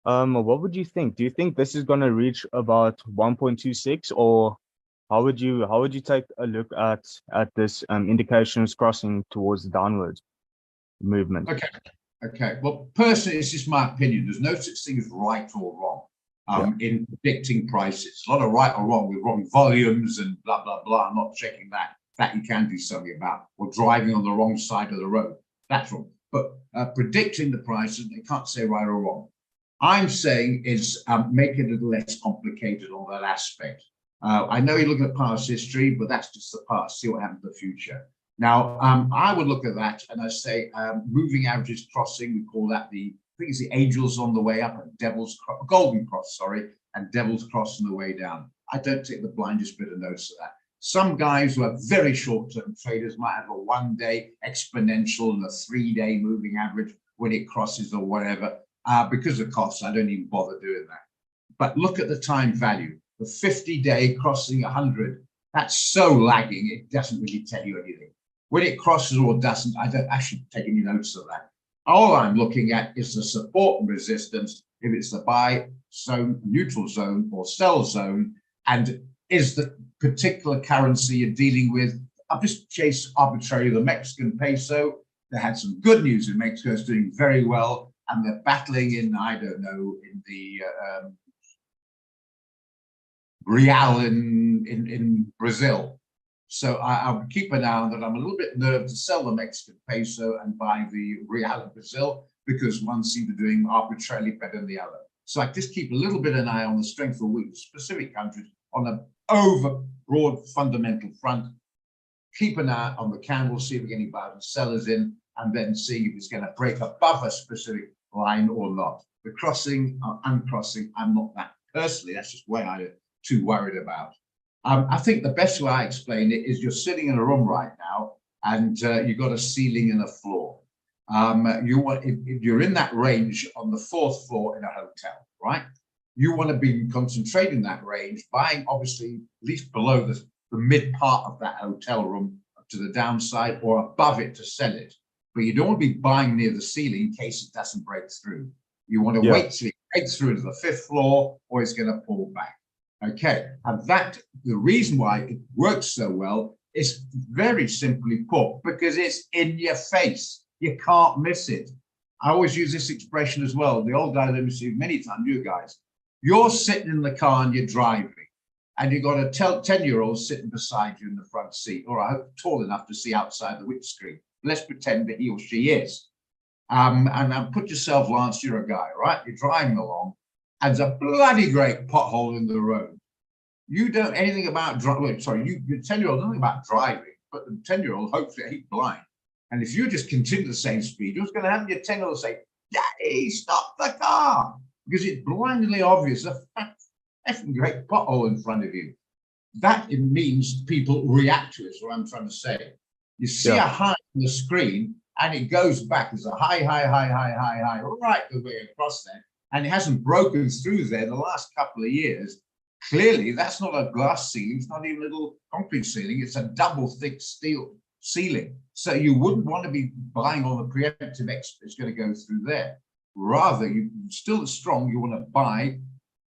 What would you think? Do you think this is going to reach about 1.26, or how would you take a look at this indications crossing towards the downward movement? Okay. Well, personally, it's just my opinion. There's no such thing as right or wrong in predicting prices. A lot of right or wrong with wrong volumes and blah, blah, blah. I'm not checking that. That you can do something about. Or driving on the wrong side of the road. That's wrong. But predicting the prices, they can't say right or wrong. I'm saying is make it a little less complicated on that aspect. I know you're looking at past history, but that's just the past. See what happens in the future. Now, I would look at that and I say moving averages crossing. We call that I think it's the angels on the way up and golden cross, and devil's cross on the way down. I don't take the blindest bit of notice of that. Some guys who are very short-term traders might have a 1-day exponential and a 3-day moving average when it crosses or whatever. Because of costs, I don't even bother doing that. But look at the time value. The 50-day crossing 100, that's so lagging, it doesn't really tell you anything. When it crosses or doesn't, I don't actually take any notice of that. All I'm looking at is the support and resistance, if it's the buy zone, neutral zone, or sell zone, and is the particular currency you're dealing with. I've just chased arbitrarily the Mexican peso. They had some good news in Mexico, it's doing very well, and they're battling in, I don't know, in the real in Brazil. So I'll keep an eye on that. I'm a little bit nervous to sell the Mexican peso and buy the real in Brazil because one seems to be doing arbitrarily better than the other. So I just keep a little bit of an eye on the strength or weakness of specific countries on an over broad fundamental front. Keep an eye on the candle, see if we get any buyers and sellers in, and then see if it's going to break above a specific line or not. The crossing or uncrossing, I'm not that personally. That's just way I'm too worried about. I think the best way I explain it is you're sitting in a room right now, and you've got a ceiling and a floor. If you're in that range on the 4th floor in a hotel, right? You want to be concentrating that range, buying obviously at least below the mid part of that hotel room to the downside or above it to sell it. But you don't want to be buying near the ceiling in case it doesn't break through. You want to wait till it breaks through to the 5th floor or it's going to pull back. Okay, and the reason why it works so well is very simply put, because it's in your face. You can't miss it. I always use this expression as well. The old guy that we've seen many times, you guys, you're sitting in the car and you're driving, and you've got a 10-year-old sitting beside you in the front seat, or I hope tall enough to see outside the windscreen. Let's pretend that he or she is. And put yourself, Lance, you're a guy, right? You're driving along, and there's a bloody great pothole in the road. You don't anything about driving. Sorry, your 10-year-old nothing about driving, but the 10-year-old hopefully ain't blind. And if you just continue the same speed, what's going to happen? Your 10-year-old say, "Daddy, stop the car," because it's blindingly obvious a effing great pothole in front of you. That it means people react to it. Is what I'm trying to say. You see a high on the screen, and it goes back. There's a high, right the way across there, and it hasn't broken through there the last couple of years. Clearly, that's not a glass ceiling. It's not even a little concrete ceiling. It's a double thick steel ceiling. So you wouldn't want to be buying on the preemptive it's going to go through there. Rather, you still strong, you want to buy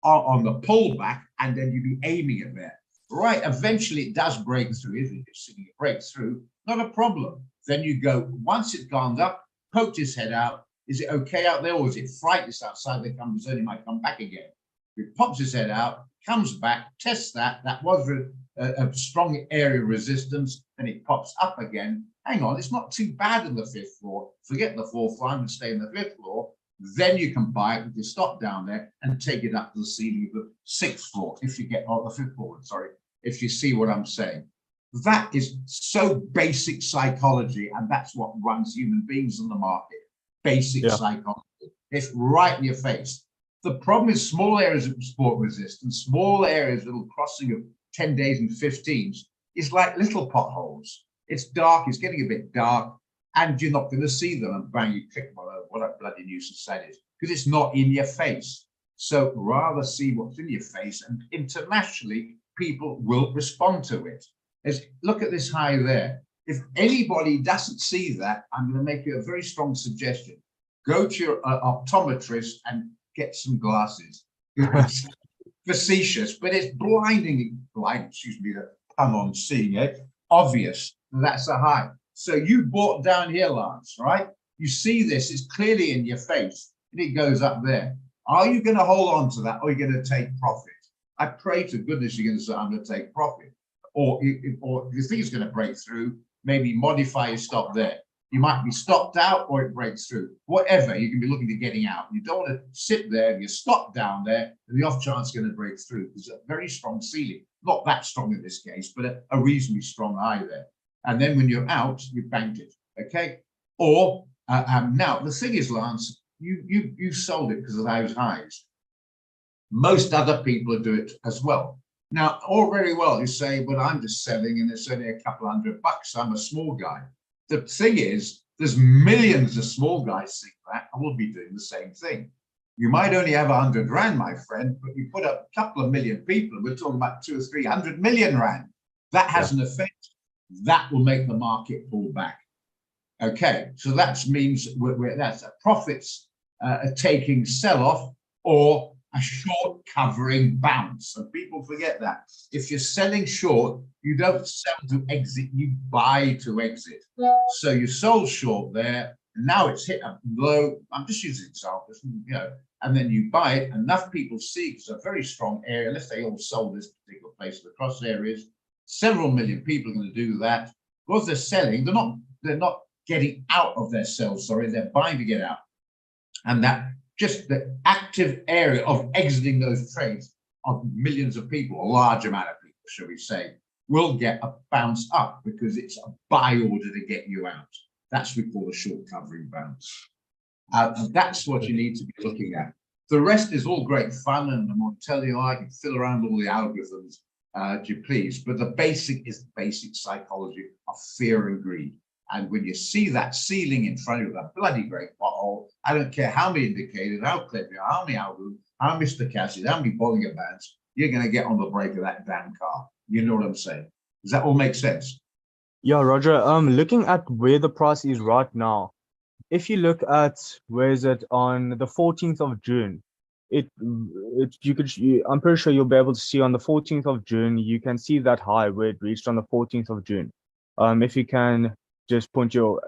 on the pullback, and then you'd be aiming it there. Right, eventually it does break through. If you're seeing it break through, not a problem. Then you go, once it's gone up, poked his head out. Is it okay out there, or is it fright? It's outside the comfort zone, he might come back again. He pops his head out, comes back, tests that was a strong area of resistance, and it pops up again. Hang on, it's not too bad in the 5th floor. Forget the 4th floor, I'm going to stay in the 5th floor. Then you can buy it with your stop down there and take it up to the ceiling of the 6th floor, if you get on the 5th floor, sorry, if you see what I'm saying. That is so basic psychology, and that's what runs human beings in the market. Basic psychology. It's right in your face. The problem is small areas of sport resistance, small areas, little crossing of 10 days and 15s, is like little potholes. It's dark, it's getting a bit dark, and you're not going to see them, and bang, you click, well, what a bloody nuisance that is, because it's not in your face. So rather see what's in your face, and internationally, people will respond to it. Look at this high there. If anybody doesn't see that, I'm going to make you a very strong suggestion. Go to your optometrist and get some glasses. Facetious, but it's blindingly blind, excuse me, the pun on seeing it, obvious that's a high. So you bought down here, Lance, right? You see this, it's clearly in your face, and it goes up there. Are you going to hold on to that, or are you going to take profit? I pray to goodness you're going to say, I'm going to take profit. Or if you think it's going to break through, maybe modify your stop there. You might be stopped out, or it breaks through. Whatever, you can be looking at getting out. You don't want to sit there and you stop down there, and the off chance is going to break through. There's a very strong ceiling. Not that strong in this case, but a reasonably strong high there. And then when you're out, you banked it, okay? Or now the thing is, Lance, you sold it because of those highs. Most other people do it as well. Now, all very well, you say, but I'm just selling and it's only a couple $100. I'm a small guy. The thing is, there's millions of small guys seeing that and will be doing the same thing. You might only have 100 Rand, my friend, but you put up a couple of million people. We're talking about 200 or 300 million Rand. That has an effect. That will make the market pull back. Okay, so that means that's a profits taking sell-off or a short covering bounce. And people forget that. If you're selling short, you don't sell to exit, you buy to exit. So you sold short there, and now it's hit a low. I'm just using examples, and then you buy it. Enough people see it's a very strong area. Let's say all sold this particular place, the cross areas. Several million people are going to do that. Because they're selling, they're not getting out of their sales, sorry, they're buying to get out. And that just the active area of exiting those trades of millions of people, a large amount of people, shall we say, will get a bounce up because it's a buy order to get you out. That's what we call a short covering bounce. And that's what you need to be looking at. The rest is all great fun, and I'm going to tell you, I can fill around all the algorithms, if you please. But the basic is the basic psychology of fear and greed. And when you see that ceiling in front of you, that bloody great pothole, I don't care how many indicators, how clever, how many algorithms, how many stochastics, how many Bollinger Bands, you're going to get on the brake of that damn car. You know what I'm saying? Does that all make sense? Yeah, Roger. Looking at where the price is right now, if you look at where is it on the 14th of June, I'm pretty sure you'll be able to see on the 14th of June, you can see that high where it reached on the 14th of June. If you can just point your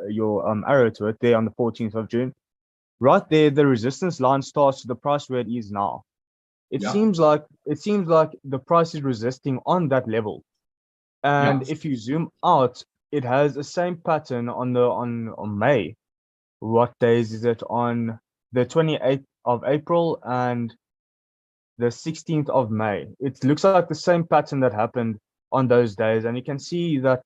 arrow to it there on the 14th of June, right there, the resistance line starts to the price where it is now. It Yeah. seems like the price is resisting on that level. And if you zoom out, it has the same pattern on May. What days is it on? The 28th of April and the 16th of May. It looks like the same pattern that happened on those days. And you can see that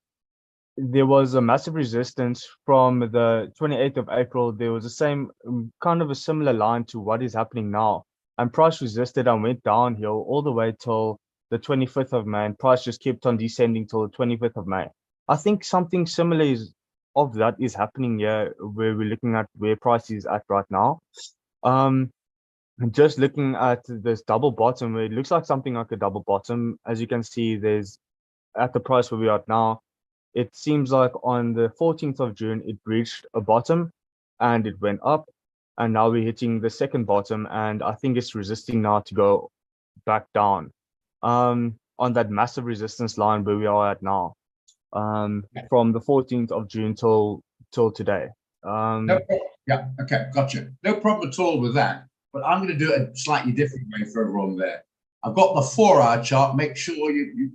there was a massive resistance from the 28th of April. There was the same kind of a similar line to what is happening now. And price resisted and went downhill all the way till the 25th of May. And price just kept on descending till the 25th of May. I think something similar of that is happening here, where we're looking at where price is at right now. Just looking at this double bottom, it looks like something like a double bottom. As you can see, there's at the price where we are now, it seems like on the 14th of June, it reached a bottom and it went up. And now we're hitting the second bottom. And I think it's resisting now to go back down on that massive resistance line where we are at now, from the 14th of June till today. No problem. Yeah, okay, gotcha. No problem at all with that. But I'm going to do it a slightly different way for everyone there. I've got the 4-hour chart. Make sure you're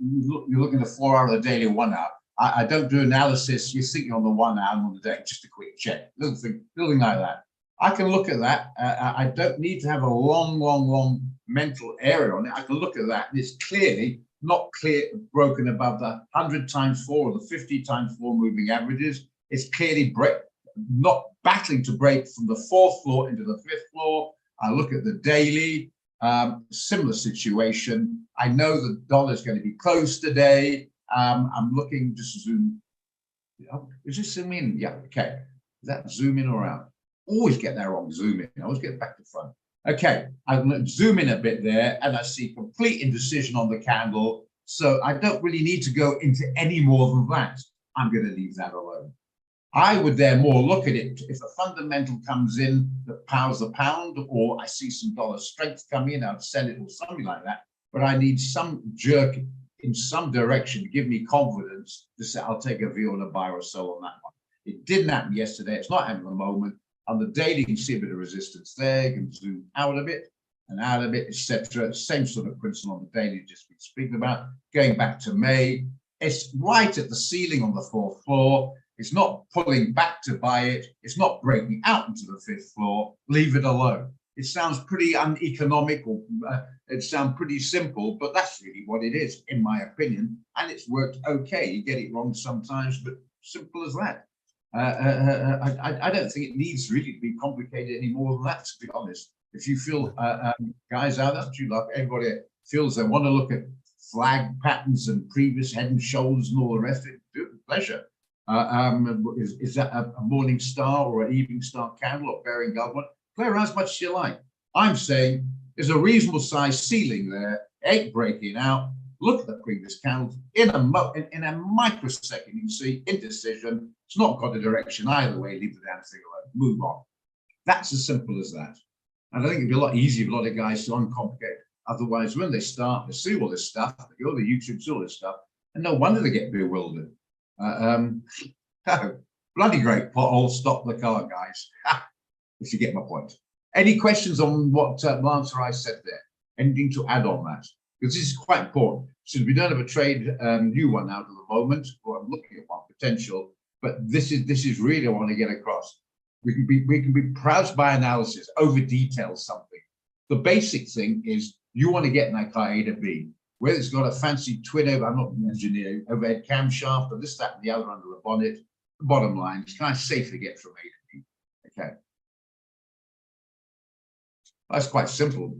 looking at the 4 hour or the daily 1 hour. I don't do analysis. You're thinking on the 1 hour and on the day, just a quick check. Nothing like that. I can look at that. I don't need to have a long mental area on it. I can look at that. And it's clearly not broken above the 100 times 4 or the 50 times 4 moving averages. It's clearly not battling to break from the 4th floor into the 5th floor. I look at the daily, similar situation. I know the dollar is going to be close today. I'm looking, just zoom. Is this zoom in? Yeah, okay. Is that zoom in or out? Always get that wrong, zoom in. I always get back to front. Okay, I'm going to zoom in a bit there, and I see complete indecision on the candle. So I don't really need to go into any more than that. I'm going to leave that alone. I would therefore look at it if a fundamental comes in that powers the pound, or I see some dollar strength come in, I'd sell it or something like that. But I need some jerk in some direction to give me confidence to say I'll take a view on a buy or sell on that one. It didn't happen yesterday. It's not happening at the moment. On the daily, you can see a bit of resistance there. You can zoom out a bit and out a bit, etc. Same sort of principle on the daily, just been speaking about. Going back to May, it's right at the ceiling on the 4th floor. It's not pulling back to buy it. It's not breaking out into the 5th floor. Leave it alone. It sounds pretty uneconomical. It sounds pretty simple, but that's really what it is, in my opinion. And it's worked okay. You get it wrong sometimes, but simple as that. I don't think it needs really to be complicated any more than that, to be honest. If you feel, guys out there, everybody feels they want to look at flag patterns and previous head and shoulders and all the rest of it, do it with pleasure. Is that a morning star or an evening star candle or bearing government? Play around as much as you like. I'm saying there's a reasonable size ceiling there, ain't breaking out. Look at the previous candles in a microsecond. You can see indecision. It's not got a direction either way. Leave the damn thing alone. Move on. That's as simple as that. And I think it'd be a lot easier for a lot of guys to uncomplicate. Otherwise, when they start, they see all this stuff, they go to YouTube, see all this stuff, and no wonder they get bewildered. Bloody great pothole. Stop the car, guys. If you get my point. Any questions on what Lancer I said there? Anything to add on that? Because this is quite important. Since we don't have a trade new one out at the moment, or I'm looking at one potential, but this is really what I want to get across. We can be proud by analysis, over detail something. The basic thing is you want to get in that car A to B. Whether it's got a fancy twin over, I'm not an engineer, overhead camshaft, or this, that, and the other under the bonnet. The bottom line is, can I safely get from A to B? Okay. That's quite simple.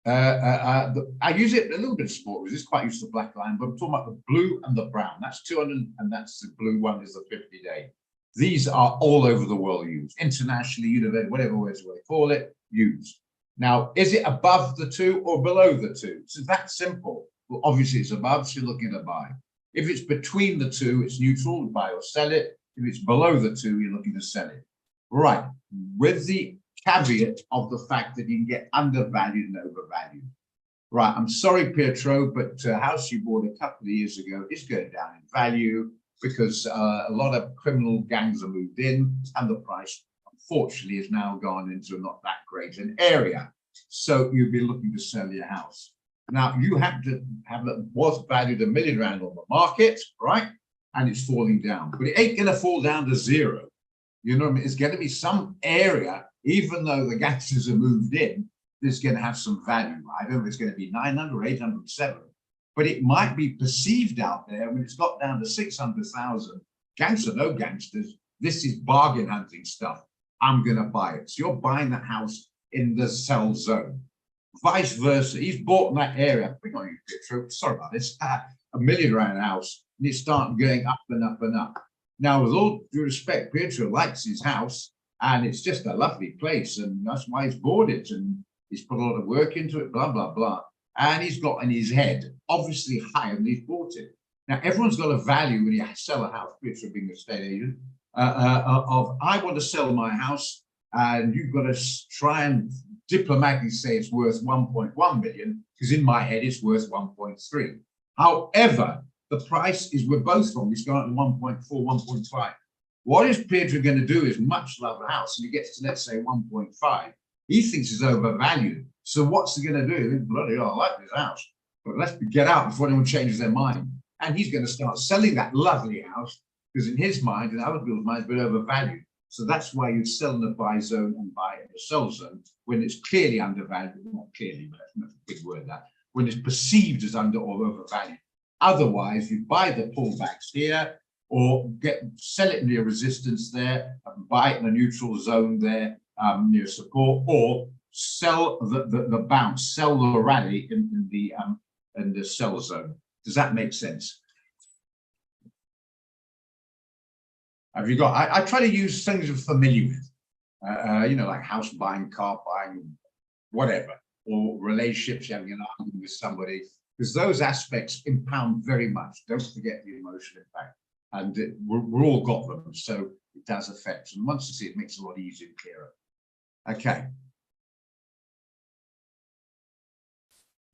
I use it a little bit of sport because it's quite used to black line, but I'm talking about the blue and the brown. That's 200, and that's the blue one is the 50-day. These are all over the world used, internationally, universally, whatever words we call it, used. Now, is it above the 2 or below the 2? So that simple. Well, obviously it's above, so you're looking to buy. If it's between the 2, it's neutral, buy or sell it. If it's below the 2, you're looking to sell it. Right, with the caveat of the fact that you can get undervalued and overvalued. Right, I'm sorry, Pietro, but a house you bought a couple of years ago is going down in value because a lot of criminal gangs have moved in and the price, unfortunately, has now gone into not that great an area. So you'd be looking to sell your house. Now, you have to have it was valued R1 million on the market, right? And it's falling down, but it ain't going to fall down to 0. You know what I mean? It's going to be some area, even though the gangsters have moved in, there's going to have some value. I don't know if it's going to be 900 or 807, but it might be perceived out there when it's got down to 600,000. Gangster, no gangsters. This is bargain hunting stuff. I'm going to buy it. So you're buying the house in the sell zone. Vice versa. He's bought in that area. We're going to get sorry about this. R1 million house, and it's starting going up and up and up. Now, with all due respect, Pietro likes his house, and it's just a lovely place, and that's why he's bought it, and he's put a lot of work into it, blah, blah, blah. And he's got in his head, obviously higher than he's bought it. Now, everyone's got a value when you sell a house, Pietro being a estate agent, of I want to sell my house, and you've got to try and diplomatically say it's worth 1.1 million, because in my head it's worth 1.3. However, the price is, we're both wrong. It's gone up to 1.4, 1.5. What is Pietro going to do is much love a house, and he gets to, let's say, 1.5. He thinks it's overvalued. So what's he going to do? Bloody hell, I like this house, but let's get out before anyone changes their mind. And he's going to start selling that lovely house because in his mind and other people's minds, it's been overvalued. So that's why you sell in the buy zone and buy in the sell zone when it's clearly undervalued. Not clearly, but that's a big word, that. When it's perceived as under or overvalued. Otherwise, you buy the pullbacks here or sell it near resistance there, and buy it in a neutral zone there near support, or sell the bounce, sell the rally in the sell zone. Does that make sense? Have you got? I try to use things you're familiar with, you know, like house buying, car buying, whatever, or relationships, having an argument with somebody, because those aspects impound very much. Don't forget the emotional impact, and we're all got them, so it does affect. And once you see it, it makes it a lot easier and clearer. Okay.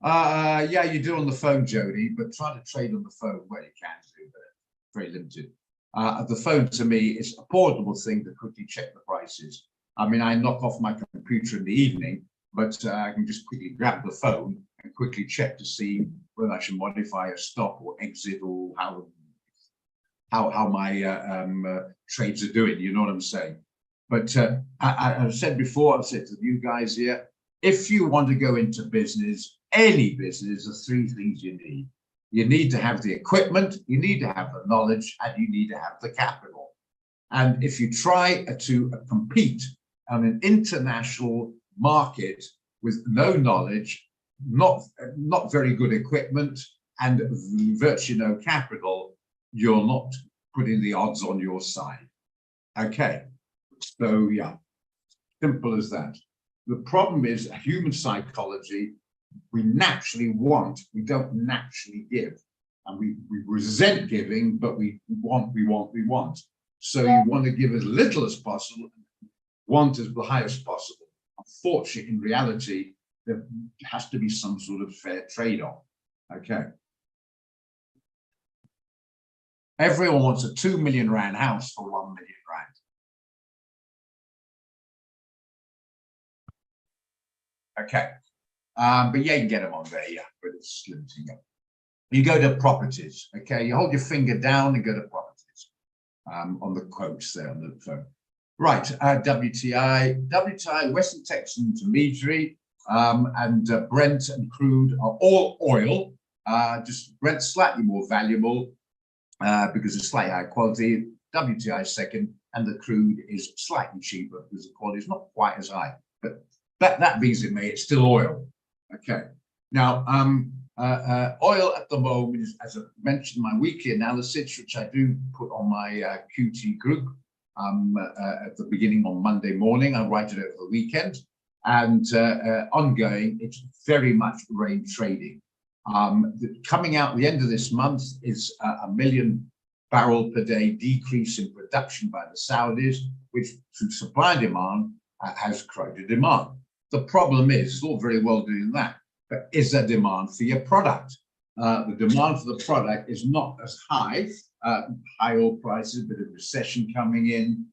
Yeah, you do on the phone, Jody, but try to trade on the phone where you can do, but very limited. The phone to me is a portable thing to quickly check the prices. I mean, I knock off my computer in the evening, but I can just quickly grab the phone and quickly check to see whether I should modify a stop or exit, or how my trades are doing. You know what I'm saying? But I've said before, I've said to you guys here, if you want to go into business, any business, there's 3 things you need. You need to have the equipment, you need to have the knowledge, and you need to have the capital. And if you try to compete on an international market with no knowledge, not very good equipment, and virtually no capital, you're not putting the odds on your side. Okay, so yeah, simple as that. The problem is human psychology. We naturally want, we don't naturally give. And we resent giving, but we want. So you want to give as little as possible, want as high as possible. Unfortunately, in reality, there has to be some sort of fair trade-off. Okay. Everyone wants a R2 million house for R1 million. Okay. But yeah, you can get them on there, yeah, but it's limiting up. You go to properties, okay? You hold your finger down and go to properties on the quotes there on the phone. Right, WTI, Western Texas Intermediary, and Brent and crude are all oil. Just Brent slightly more valuable because it's slightly higher quality. WTI second, and the crude is slightly cheaper because the quality is not quite as high, but That means it may, it's still oil. Okay. Now, oil at the moment is, as I mentioned, my weekly analysis, which I do put on my QT group at the beginning on Monday morning. I write it over the weekend, and ongoing, it's very much range trading. Coming out the end of this month is a 1 million barrel per day decrease in production by the Saudis, which through supply and demand has created demand. The problem is, it's all very well doing that, but is there demand for your product? The demand for the product is not as high. High oil prices, a bit of recession coming in,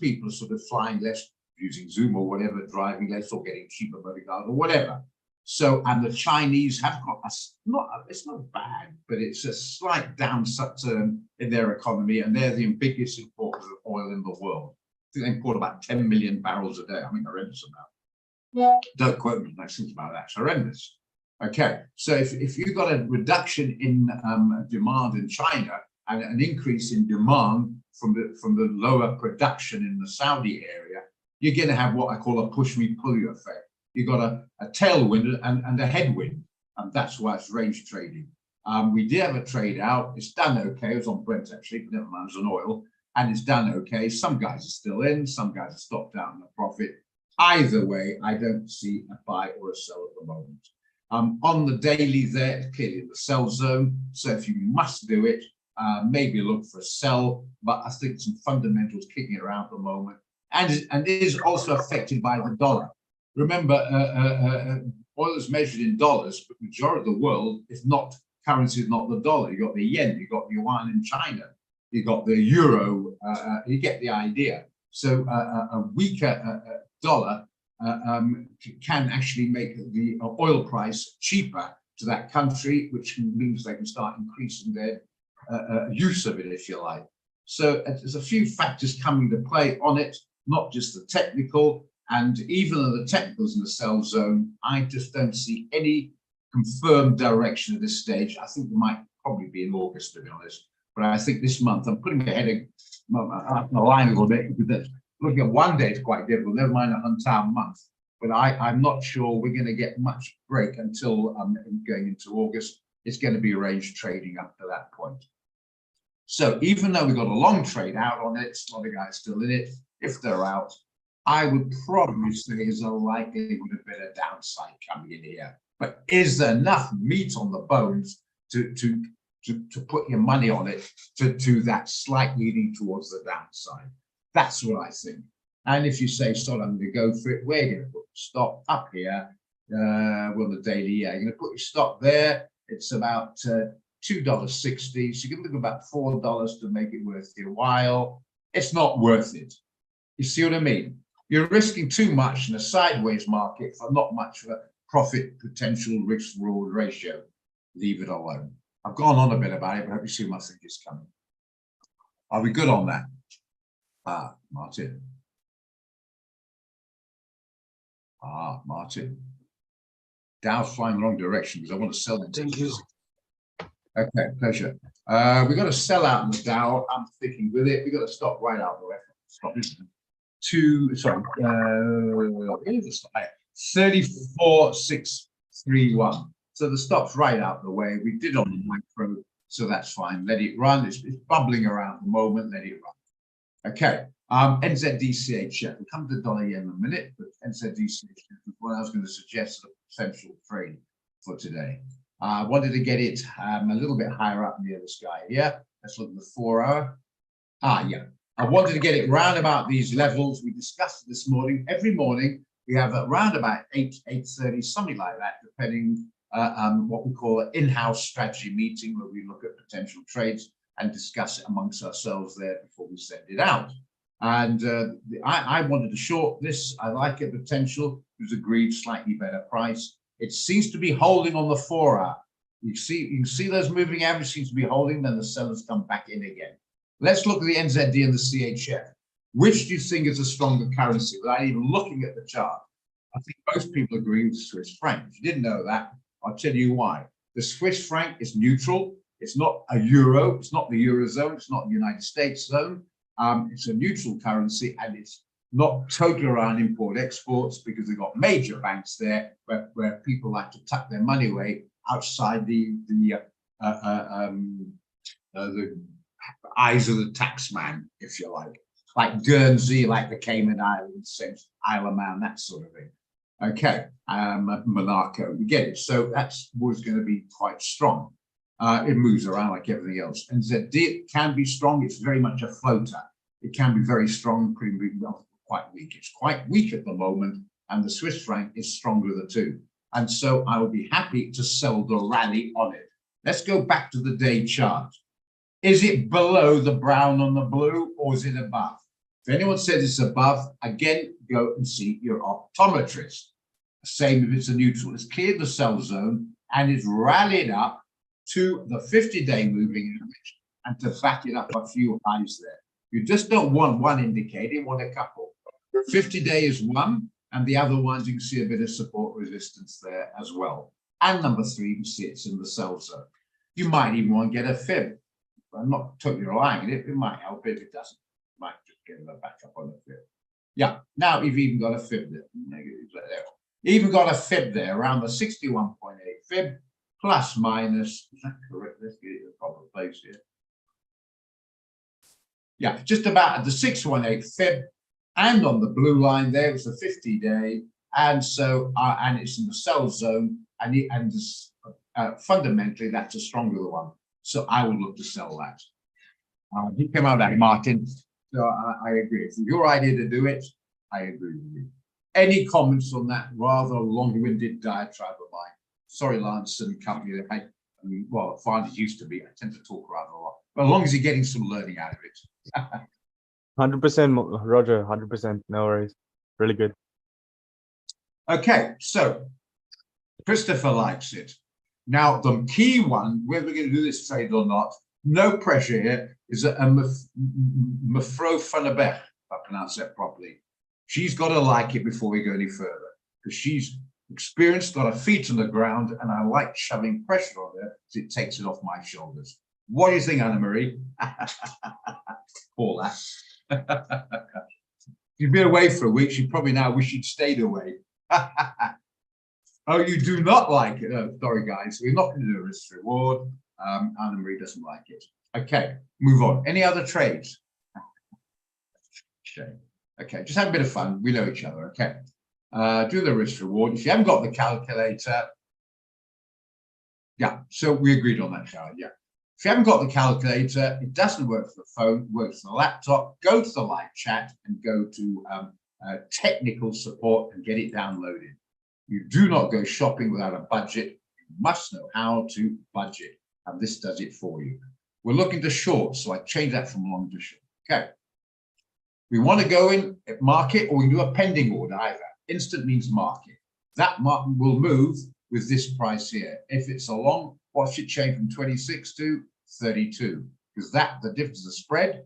people are sort of flying less, using Zoom or whatever, driving less or getting cheaper bodyguards or whatever. So, and the Chinese have got it's not bad, but it's a slight downturn in their economy, and they're the biggest importers of oil in the world. I think they import about 10 million barrels a day. I mean, horrendous amount. Yeah. Don't quote me, nice things about that. It's horrendous. Okay, so if you've got a reduction in demand in China and an increase in demand from the lower production in the Saudi area, you're going to have what I call a push-me-pull-you effect. You've got a tailwind and a headwind, and that's why it's range trading. We did have a trade out. It's done okay. It was on Brent actually, but never mind, it was on oil, and it's done okay. Some guys are still in, some guys have stopped out in the profit. Either way, I don't see a buy or a sell at the moment. On the daily there, it's clearly in the sell zone. So if you must do it, maybe look for a sell, but I think some fundamentals kicking it around at the moment. And it is also affected by the dollar. Remember, oil is measured in dollars, but the majority of the world, if not currency, is not the dollar. You've got the yen, you've got the yuan in China, you've got the euro, you get the idea. So a weaker dollar can actually make the oil price cheaper to that country, which means they can start increasing their use of it, if you like. So there's a few factors coming to play on it, not just the technical. And even though the technicals in the sell zone, I just don't see any confirmed direction at this stage. I think it might probably be in August, to be honest. But I think this month, I'm putting my head up the line a little bit, because looking at one day is quite difficult, never mind an entire month. But I'm not sure we're going to get much break until going into August. It's going to be range trading up to that point. So even though we've got a long trade out on it, a lot of guys still in it, if they're out, I would probably say there's a likelihood of a bit of downside coming in here. But is there enough meat on the bones to put your money on it to that slight leading towards the downside? That's what I think. And if you say, so I'm going to go for it, we're going to put the stop up here. Well, the daily, yeah, you're going to put your stop there. It's about $2.60. So you're going to look about $4 to make it worth your while. It's not worth it. You see what I mean? You're risking too much in a sideways market for not much of a profit potential risk reward ratio. Leave it alone. I've gone on a bit about it, but I hope you see my think is coming. Are we good on that? Martin. Martin. Dow's flying the wrong direction because I want to sell it. Thank you. Okay, pleasure. We've got to sell out in the Dow. I'm sticking with it. We've got to stop right out the way. Stop this. 34,631. So the stop's right out the way. We did on the micro, so that's fine. Let it run. It's bubbling around at the moment. Let it run. Okay. NZDCHF. We'll come to dollar yen in a minute, but NZDCHF is what I was going to suggest as a potential trade for today. I wanted to get it a little bit higher up near this guy here. Let's look at the 4 hour. Yeah. I wanted to get it round about these levels. We discussed it this morning. Every morning we have around about 8:30, something like that, depending on what we call an in-house strategy meeting, where we look at potential trades and discuss it amongst ourselves there before we send it out. And I wanted to short this. I like it, potential. It was agreed, slightly better price. It seems to be holding on the 4 hour. You can see those moving averages seems to be holding, then the sellers come back in again. Let's look at the NZD and the CHF. Which do you think is a stronger currency without even looking at the chart? I think most people agree with the Swiss franc. If you didn't know that, I'll tell you why. The Swiss franc is neutral. It's not a euro. It's not the Eurozone. It's not the United States zone. It's a neutral currency, and it's not totally around import exports because they've got major banks there where people like to tuck their money away outside the eyes of the taxman, if you like Guernsey, like the Cayman Islands, Isle of Man, that sort of thing. Okay, Monaco, you get it. So that's was going to be quite strong. It moves around like everything else. And ZD can be strong. It's very much a floater. It can be very strong, quite weak. It's quite weak at the moment, and the Swiss franc is stronger of the two. And so I will be happy to sell the rally on it. Let's go back to the day chart. Is it below the brown on the blue, or is it above? If anyone says it's above, again, go and see your optometrist. Same if it's a neutral. It's cleared the sell zone and it's rallied up to the 50-day moving average and to back it up a few highs there. You just don't want one indicator, you want a couple. 50-day is one, and the other ones you can see a bit of support resistance there as well. And number 3, you can see it's in the sell zone. You might even want to get a fib. I'm not totally relying on it. It might help. If it doesn't, you might just get a back up on the fib. Yeah, now you've even got a fib there. Negatives there. Even got a fib there around the 61.8 fib, plus minus. Is that correct? Let's get it in the proper place here. Yeah, just about at the 618 fib, and on the blue line there was the 50-day, and so and it's in the sell zone, and fundamentally that's a stronger one. So I would look to sell that. He came out like Martin, so I agree. If it's your idea to do it, I agree with you. Any comments on that rather long-winded diatribe of mine? Sorry, Lance and company. Well, fine as used to be. I tend to talk rather a lot, but as long as you're getting some learning out of it. 100%, Roger. 100%. No worries. Really good. Okay, so Christopher likes it. Now, the key one, whether we're going to do this trade or not, no pressure here, is a Mefro van der Berg, if I pronounce that properly. She's got to like it before we go any further, because she's experienced, got her feet on the ground, and I like shoving pressure on her because it takes it off my shoulders. What do you think, Anna-Marie? Paula. She's been away for a week. She probably now wish she'd stayed away. Oh, you do not like it. Oh, sorry, guys. We're not going to do a risk reward. Anna-Marie doesn't like it. Okay, move on. Any other trades? Shame. Okay, just have a bit of fun. We know each other. Okay. Do the risk reward. If you haven't got the calculator, yeah, so we agreed on that, Charlie. Yeah. If you haven't got the calculator, it doesn't work for the phone, works for the laptop, go to the live chat and go to technical support and get it downloaded. You do not go shopping without a budget. You must know how to budget, and this does it for you. We're looking to short, so I change that from long to short. Okay. We want to go in at market, or we can do a pending order either. Instant means market. That market will move with this price here. If it's a long, watch it change from 26 to 32, because that the difference, the spread.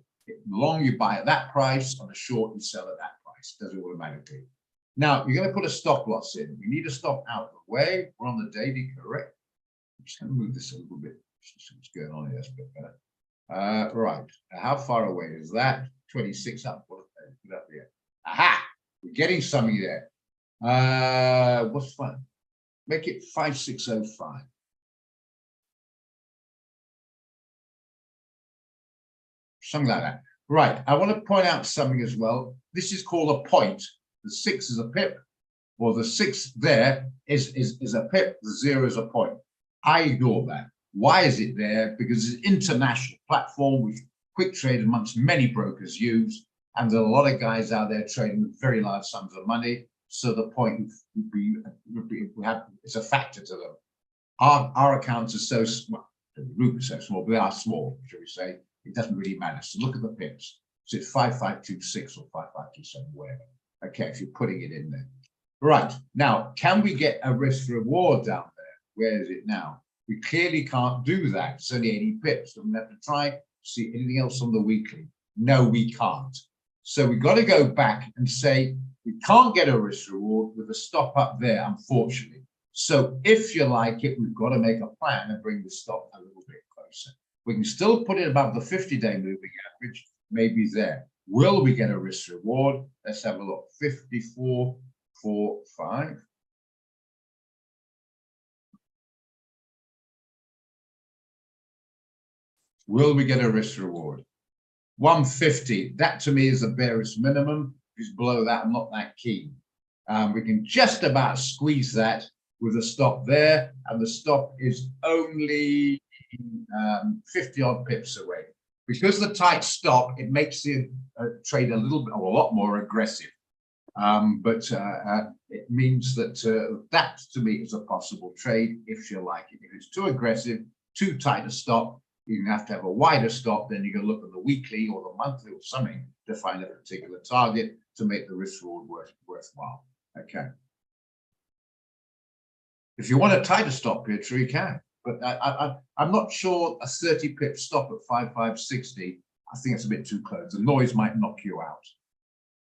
Long you buy at that price, on a short you sell at that price. It does it automatically. Now you're going to put a stop loss in. We need a stop out of the way. We're on the daily, correct? I'm just going to move this a little bit. What's going on here? That's a bit better. Right. Now, how far away is that? 26 up. Put it up there. Aha! We're getting something there. What's fun? Make it 5605. Something like that. Right. I want to point out something as well. This is called a point. The 6 is a pip, or the 6 there is a pip. The 0 is a point. I ignore that. Why is it there? Because it's an international platform which Quick Trade amongst many brokers use, and there are a lot of guys out there trading with very large sums of money. So the point would be it's a factor to them. Our accounts are so small, the group is so small, but they are small, shall we say. It doesn't really matter. So look at the pips. So it's 5526 or 5527, whatever. Okay, if you're putting it in there. Right, now, can we get a risk reward down there? Where is it now? We clearly can't do that. It's only 80 pips. So we have to try to see anything else on the weekly. No, we can't. So we've got to go back and say, we can't get a risk reward with a stop up there, unfortunately. So if you like it, we've got to make a plan and bring the stop a little bit closer. We can still put it above the 50-day moving average, maybe there. Will we get a risk reward? Let's have a look. 54.45. Will we get a risk reward? 150. That to me is the barest minimum. If it's below that, I'm not that keen. We can just about squeeze that with a stop there, and the stop is only 50 odd pips away. Because the tight stop, it makes the trade a little bit, or a lot more aggressive. But it means that that to me is a possible trade if you like it. If it's too aggressive, too tight a stop, you're going to have a wider stop. Then you're going to look at the weekly or the monthly or something to find a particular target to make the risk reward worthwhile. Okay. If you want a tighter stop, Pietro, you can. But I'm not sure a 30 pip stop at 5560. I think it's a bit too close. The noise might knock you out.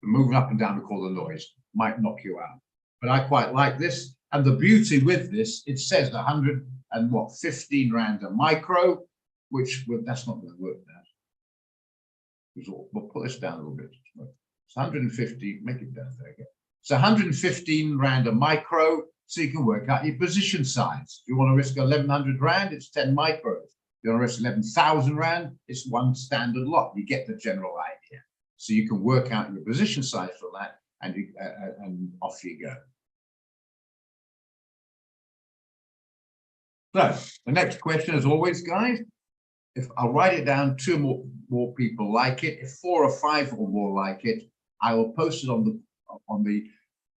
The moving up and down we call the noise might knock you out. But I quite like this. And the beauty with this, it says 115 rand a micro, which that's not going to work now. We'll put this down a little bit. It's 150, make it down there again. It's 115 rand a micro. So you can work out your position size. If you want to risk 1,100 rand, it's 10 micros. If you want to risk 11,000 rand, it's one standard lot. You get the general idea. So you can work out your position size for that, and off you go. So the next question, as always, guys, if I'll write it down, 2 more people like it. If 4 or 5 or more like it, I will post it on the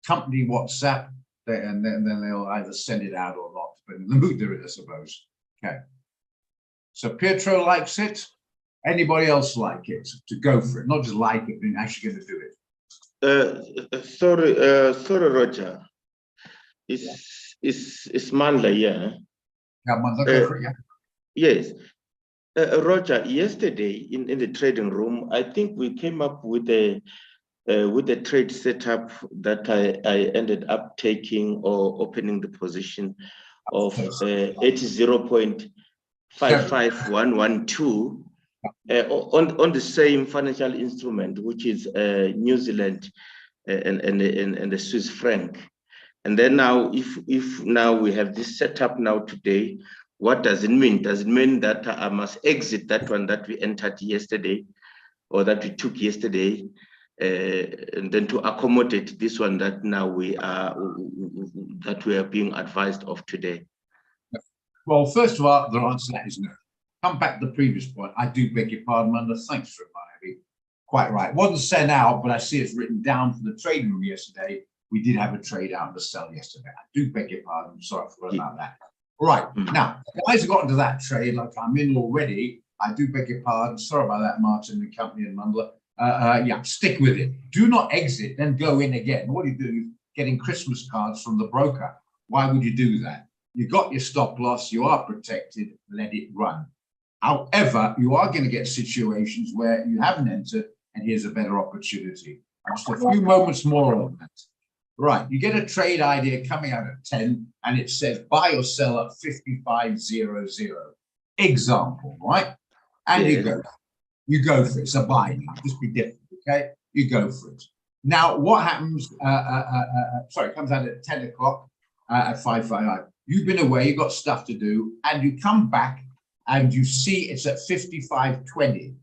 company WhatsApp. And then they'll either send it out or not, but in the mood they're in, I suppose. Okay. So Pietro likes it. Anybody else like it? To go for it, not just like it, but actually going to do it. Sorry, Roger. It's Mandla, yeah. Yeah, Mandla, go for it, yeah. Yes. Roger, yesterday in the trading room, I think we came up with a trade setup that I ended up taking or opening the position of 80.55112 on the same financial instrument, which is New Zealand and the Swiss franc. And then now, if now we have this setup now today, what does it mean? Does it mean that I must exit that one that we entered yesterday or that we took yesterday? And then to accommodate this one that now we are being advised of today? Well, first of all, the answer to that is no. Come back to the previous point. I do beg your pardon, Mandla. Thanks for reminding me. Quite right. It wasn't sent out, but I see it's written down for the trading room yesterday. We did have a trade out and a sell yesterday. I do beg your pardon. I'm sorry, I forgot about that. Right. Now, guys have got into that trade like I'm in already. I do beg your pardon. Sorry about that, Martin and company and Mandla. Yeah, stick with it. Do not exit, then go in again. What are you doing? Getting Christmas cards from the broker. Why would you do that? You got your stop loss, you are protected, let it run. However, you are going to get situations where you haven't entered and here's a better opportunity. Just a few moments more on that. Right, you get a trade idea coming out at 10 and it says buy or sell at 55.00. Example, right? And you go. You go for it. It's a buy now. Just be different, okay? You go for it. Now, what happens? Sorry, it comes out at 10 o'clock at 5:55. You've been away, you've got stuff to do, and you come back and you see it's at 55.20.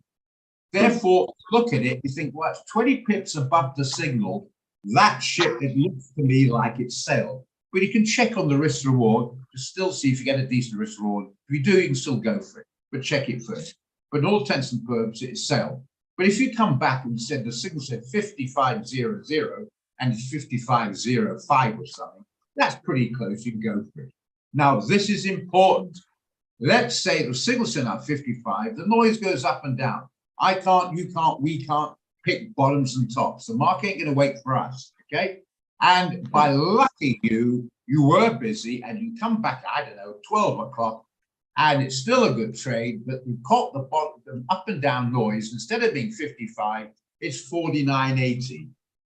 Therefore, look at it, you think, well, it's 20 pips above the signal. That ship, it looks to me like it's sell. But you can check on the risk reward to still see if you get a decent risk reward. If you do, you can still go for it, but check it first. But in all intents and purposes, it's sell. But if you come back and said the signal said 55.00 and it's 55.05 or something, that's pretty close. You can go for it. Now, this is important. Let's say the signal sent out 55, the noise goes up and down. I can't, you can't, we can't pick bottoms and tops. The market ain't going to wait for us, okay? And by lucky you were busy and you come back, I don't know, 12 o'clock, and it's still a good trade, but you caught the bottom up and down noise. Instead of being 55, it's 49.80.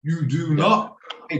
You do not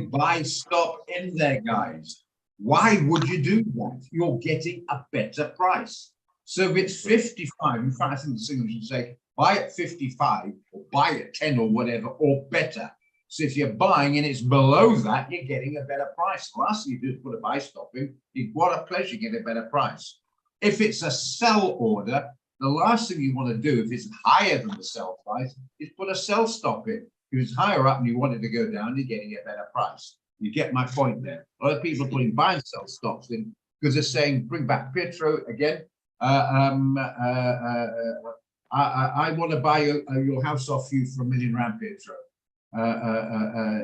buy stop in there, guys. Why would you do that? You're getting a better price. So if it's 55, in fact, I think the signal should say buy at 55 or buy at 10 or whatever, or better. So if you're buying and it's below that, you're getting a better price. The last thing you do is put a buy stop in. What a pleasure, you get a better price. If it's a sell order, the last thing you want to do, if it's higher than the sell price, is put a sell stop in. If it's higher up and you want it to go down, you're getting a better price. You get my point there. A lot of people are putting buy and sell stops in because they're saying, bring back Pietro again. I want to buy your house off you for £1 million, Pietro.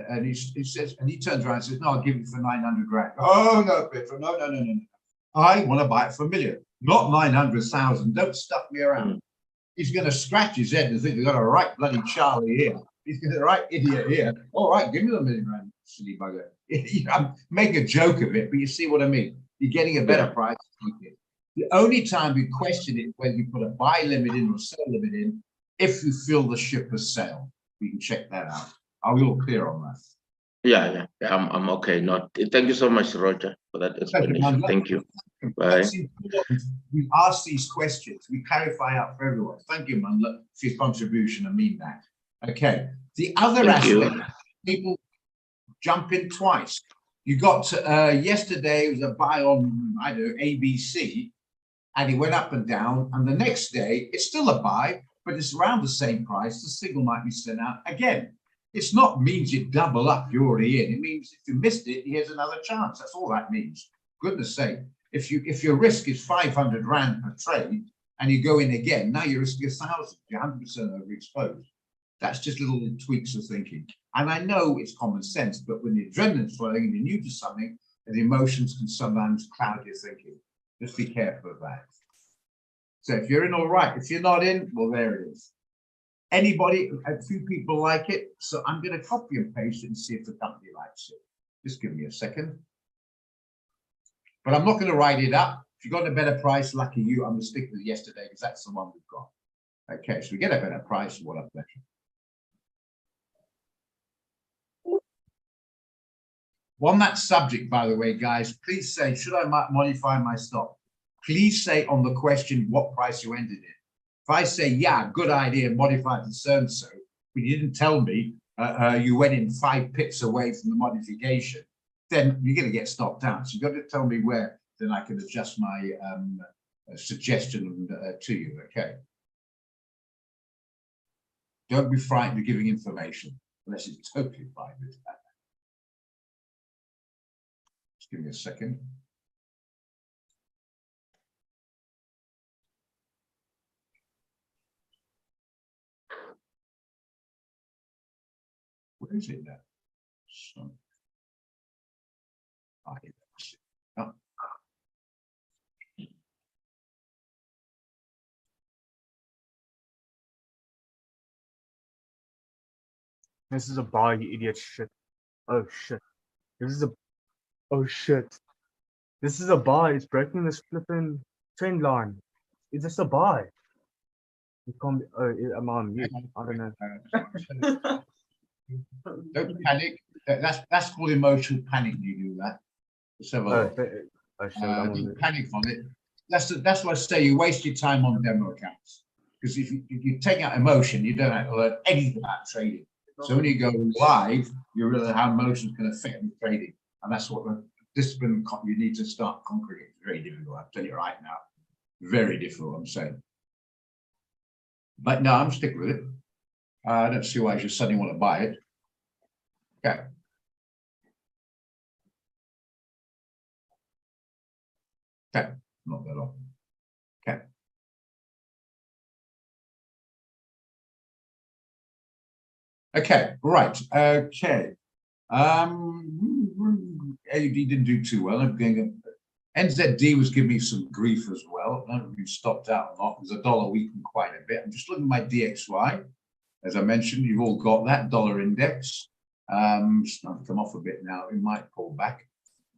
And he says, and he turns around and says, no, I'll give you for 900 grand. Oh, no, Pietro, no. I want to buy it for £1 million, not 900,000. Don't stuff me around. He's going to scratch his head and think we've got a right bloody Charlie here. He's got a right idiot here. All right, give me the £1 million, silly bugger. I'm making a joke of it, but you see what I mean. You're getting a better price. The only time we question it when you put a buy limit in or sell limit in, if you feel the ship has sailed. We can check that out. Are we all clear on that? Yeah, I'm okay. Thank you so much, Roger, for that explanation. Thank you. Bye. That's important. We ask these questions. We clarify out for everyone. Thank you, Mandla, for your contribution. I mean that. Okay. The other aspect, people jump in twice. You got yesterday, it was a buy on, I don't know, ABC, and it went up and down. And the next day, it's still a buy, but it's around the same price. The signal might be sent out again. It's not means you double up, you're already in. It means if you missed it, here's another chance. That's all that means. Goodness sake, if your risk is 500 Rand per trade and you go in again, now you're risking 1,000. You're 100% overexposed. That's just little tweaks of thinking. And I know it's common sense, but when the adrenaline's flowing and you're new to something, the emotions can sometimes cloud your thinking. Just be careful of that. So if you're in, all right. If you're not in, well, there it is. Anybody, a few people like it. So I'm going to copy and paste it and see if the company likes it. Just give me a second. But I'm not going to write it up. If you got a better price, lucky you. I'm going to stick with yesterday because that's the one we've got. Okay, so we get a better price. What a pleasure. On that subject, by the way, guys, please say, should I modify my stop? Please say on the question what price you ended in. If I say, yeah, good idea, modify it to so-and-so, but you didn't tell me you went in 5 pips away from the modification, then you're going to get stopped out. So you've got to tell me where, then I can adjust my suggestion to you, okay? Don't be frightened of giving information, unless it's totally private. Just give me a second. Where is it now? So, oh. This is a buy, you idiot shit. Oh shit. This is a oh shit. This is a buy. It's breaking this flipping trend line. Is this a buy? You can't be, oh, am I on mute? I don't know. Don't panic. That's called emotional panic. You do that. So don't panic on it. That's why I say you waste your time on demo accounts, because if you take out emotion, you don't have to learn anything about trading. So when you go live, you realize how emotions can affect the trading, and that's what the discipline you need to start conquering. It's very difficult. I'll tell you right now, very difficult. I'm saying, but no, I'm sticking with it. I don't see why you suddenly want to buy it. Okay. Okay, not that often. Okay. Okay, right. Okay. AUD didn't do too well. I'm going. NZD was giving me some grief as well. We've stopped out a lot. There's a dollar weakened quite a bit. I'm just looking at my DXY. As I mentioned, you've all got that dollar index. It's starting to come off a bit now. It might pull back,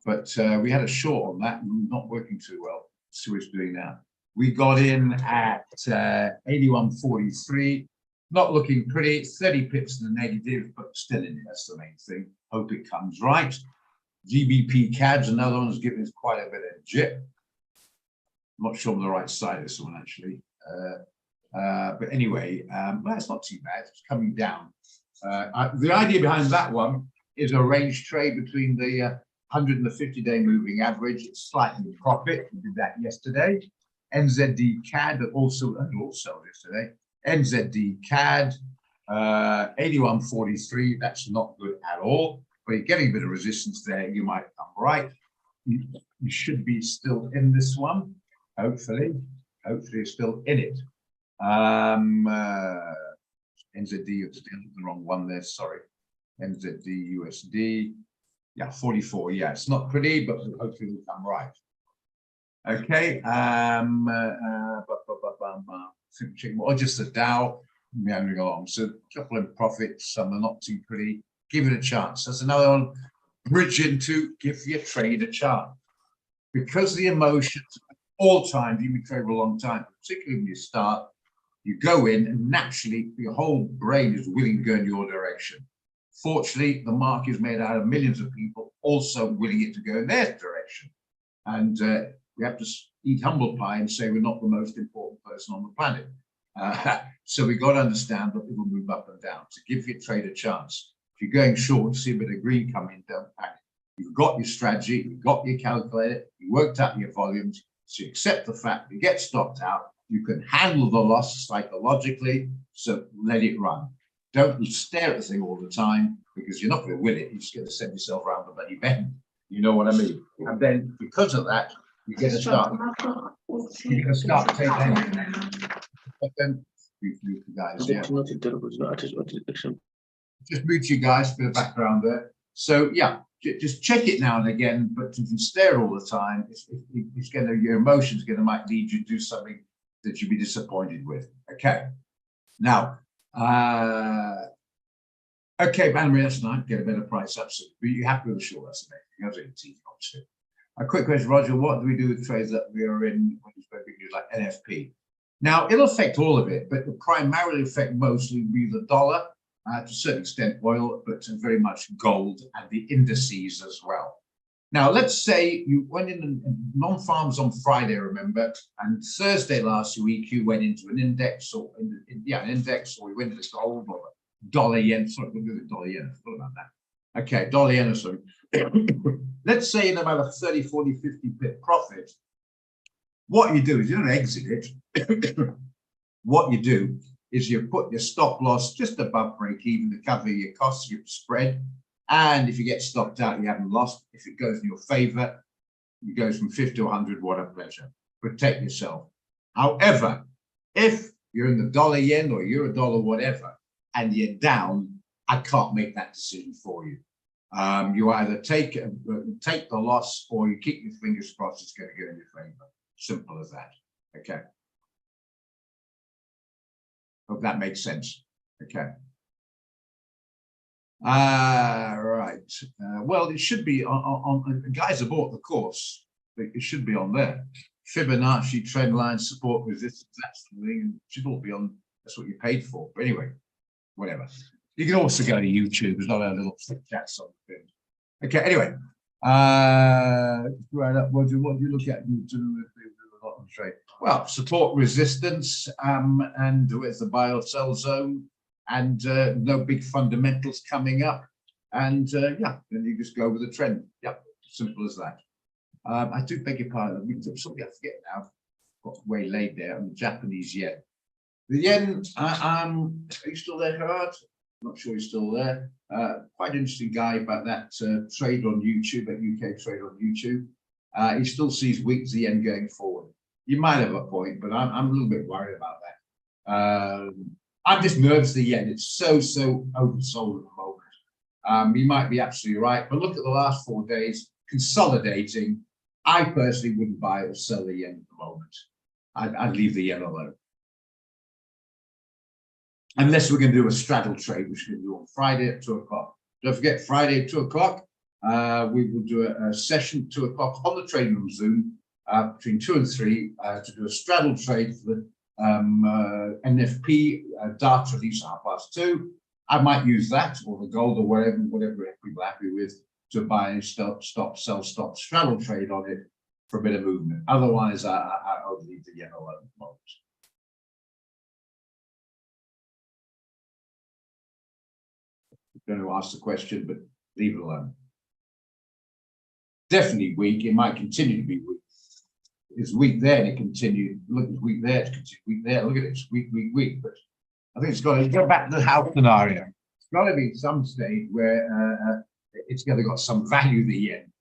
but we had a short on that and not working too well. Let's see what it's doing now. We got in at 81.43. Not looking pretty. 30 pips in the negative, but still in it. That's the main thing. Hope it comes right. GBP CAD's another one that's giving us quite a bit of jip. I'm not sure I'm on the right side of this one actually. But anyway, well, it's not too bad. It's coming down. The idea behind that one is a range trade between the 100 and the 50-day moving average. It's slightly in profit. We did that yesterday. NZD CAD also yesterday. NZD CAD 81.43. That's not good at all. But you're getting a bit of resistance there. You might come right. You should be still in this one. Hopefully you're still in it. NZD, you're still the wrong one there. Sorry. NZD USD. Yeah, 44. Yeah, it's not pretty, but hopefully we'll come right. Okay. Or just the Dow meandering along. So a couple of profits, some are not too pretty. Give it a chance. That's another one. Bridge into give your trade a chance. Because the emotions all time, you've been trading for a long time, particularly when you start, you go in and naturally your whole brain is willing to go in your direction. Fortunately, the market is made out of millions of people also willing it to go in their direction. And we have to eat humble pie and say we're not the most important person on the planet. So we've got to understand that it will move up and down. So give your trade a chance. If you're going short, see a bit of green come in, don't panic. You've got your strategy, you've got your calculator, you worked out your volumes, so you accept the fact you get stopped out, you can handle the loss psychologically, so let it run. Don't stare at the thing all the time because you're not going to win it. You're just going to send yourself around the bloody bend. You know what I mean? And then because of that, you're going to start taking. But then, you guys, yeah. Just mute you guys for the background there. So yeah, just check it now and again. But if you stare all the time, it's going to, your emotions might lead you to do something that you'd be disappointed with. Okay. Now, okay, Bannery, that's nice. Get a better price up. So are you happy with the short? That's amazing. Obviously. A quick question, Roger. What do we do with trades that we are in when you spoke like NFP? Now, it'll affect all of it, but it will primarily affect mostly be the dollar, to a certain extent oil, but very much gold and the indices as well. Now, let's say you went in non-farms on Friday, remember, and Thursday last week you went into an index or an index, or we went into gold or dollar yen. Sorry, we'll do the dollar yen. I forgot about that. Okay, dollar yen or something. Let's say in about a 30, 40, 50 pip profit. What you do is you don't exit it. What you do is you put your stop loss just above break even to cover your costs, your spread. And if you get stopped out, you haven't lost. If it goes in your favor, it goes from 50 to 100, what a pleasure. Protect yourself. However, if you're in the dollar yen or euro dollar, whatever, and you're down, I can't make that decision for you. You either take the loss or you keep your fingers crossed it's going to go in your favor. Simple as that. Okay. Hope that makes sense. Okay. Right. Well, it should be on guys have bought the course. It should be on there. Fibonacci, trend line, support, resistance, that's the thing. It should all be on. That's what you paid for. But anyway, whatever. You can also go to YouTube. There's not a little chats on the thing. Okay. Anyway, right up. What do you look at? You do a lot of trade. Well, support, resistance, and where's the buy or sell zone, and no big fundamentals coming up, and yeah, then you just go with the trend. Yep, simple as that. I do beg your pardon. Something I forget now. Got way laid there on the Japanese yen. The yen. Are you still there, Gerard? I'm not sure he's still there. Quite interesting guy about that trade on YouTube, that UK trade on YouTube. He still sees weak the yen going forward. You might have a point, but I'm a little bit worried about that. I'm just nervous the yen. It's so oversold at the moment. You might be absolutely right, but look at the last 4 days consolidating. I personally wouldn't buy or sell the yen at the moment. I'd leave the yen alone. Unless we're going to do a straddle trade, which we're going to do on Friday at 2 o'clock. Don't forget, Friday at 2 o'clock, we will do a session at 2 o'clock on the trading room Zoom between 2 and 3 to do a straddle trade for the NFP data release at 2:30. I might use that or the gold or whatever people are happy with to buy and stop, sell, stop, straddle trade on it for a bit of movement. Otherwise, I would leave the yen alone at the moment. going to ask the question, but leave it alone. Definitely weak. It might continue to be weak. It's weak there and it continued. Look, it's weak there, it's continued weak there. Look at it, it's weak, weak, weak. But I think it's got to go back to the house scenario. It's got to be some stage where it's going to got some value at the end.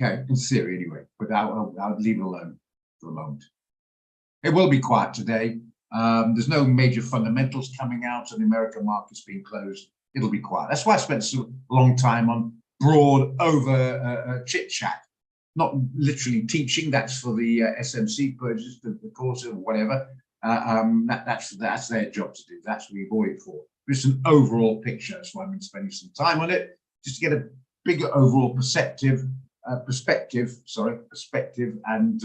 Okay, in theory anyway, but I'll leave it alone for the moment. It will be quiet today. There's no major fundamentals coming out, and the American market's being closed. It'll be quiet. That's why I spent so long time on broad over chit chat, not literally teaching. That's for the SMC purchase, the course or whatever. That's their job to do. That's what we bought it for. Just an overall picture. That's why I've been spending some time on it, just to get a bigger overall perspective, and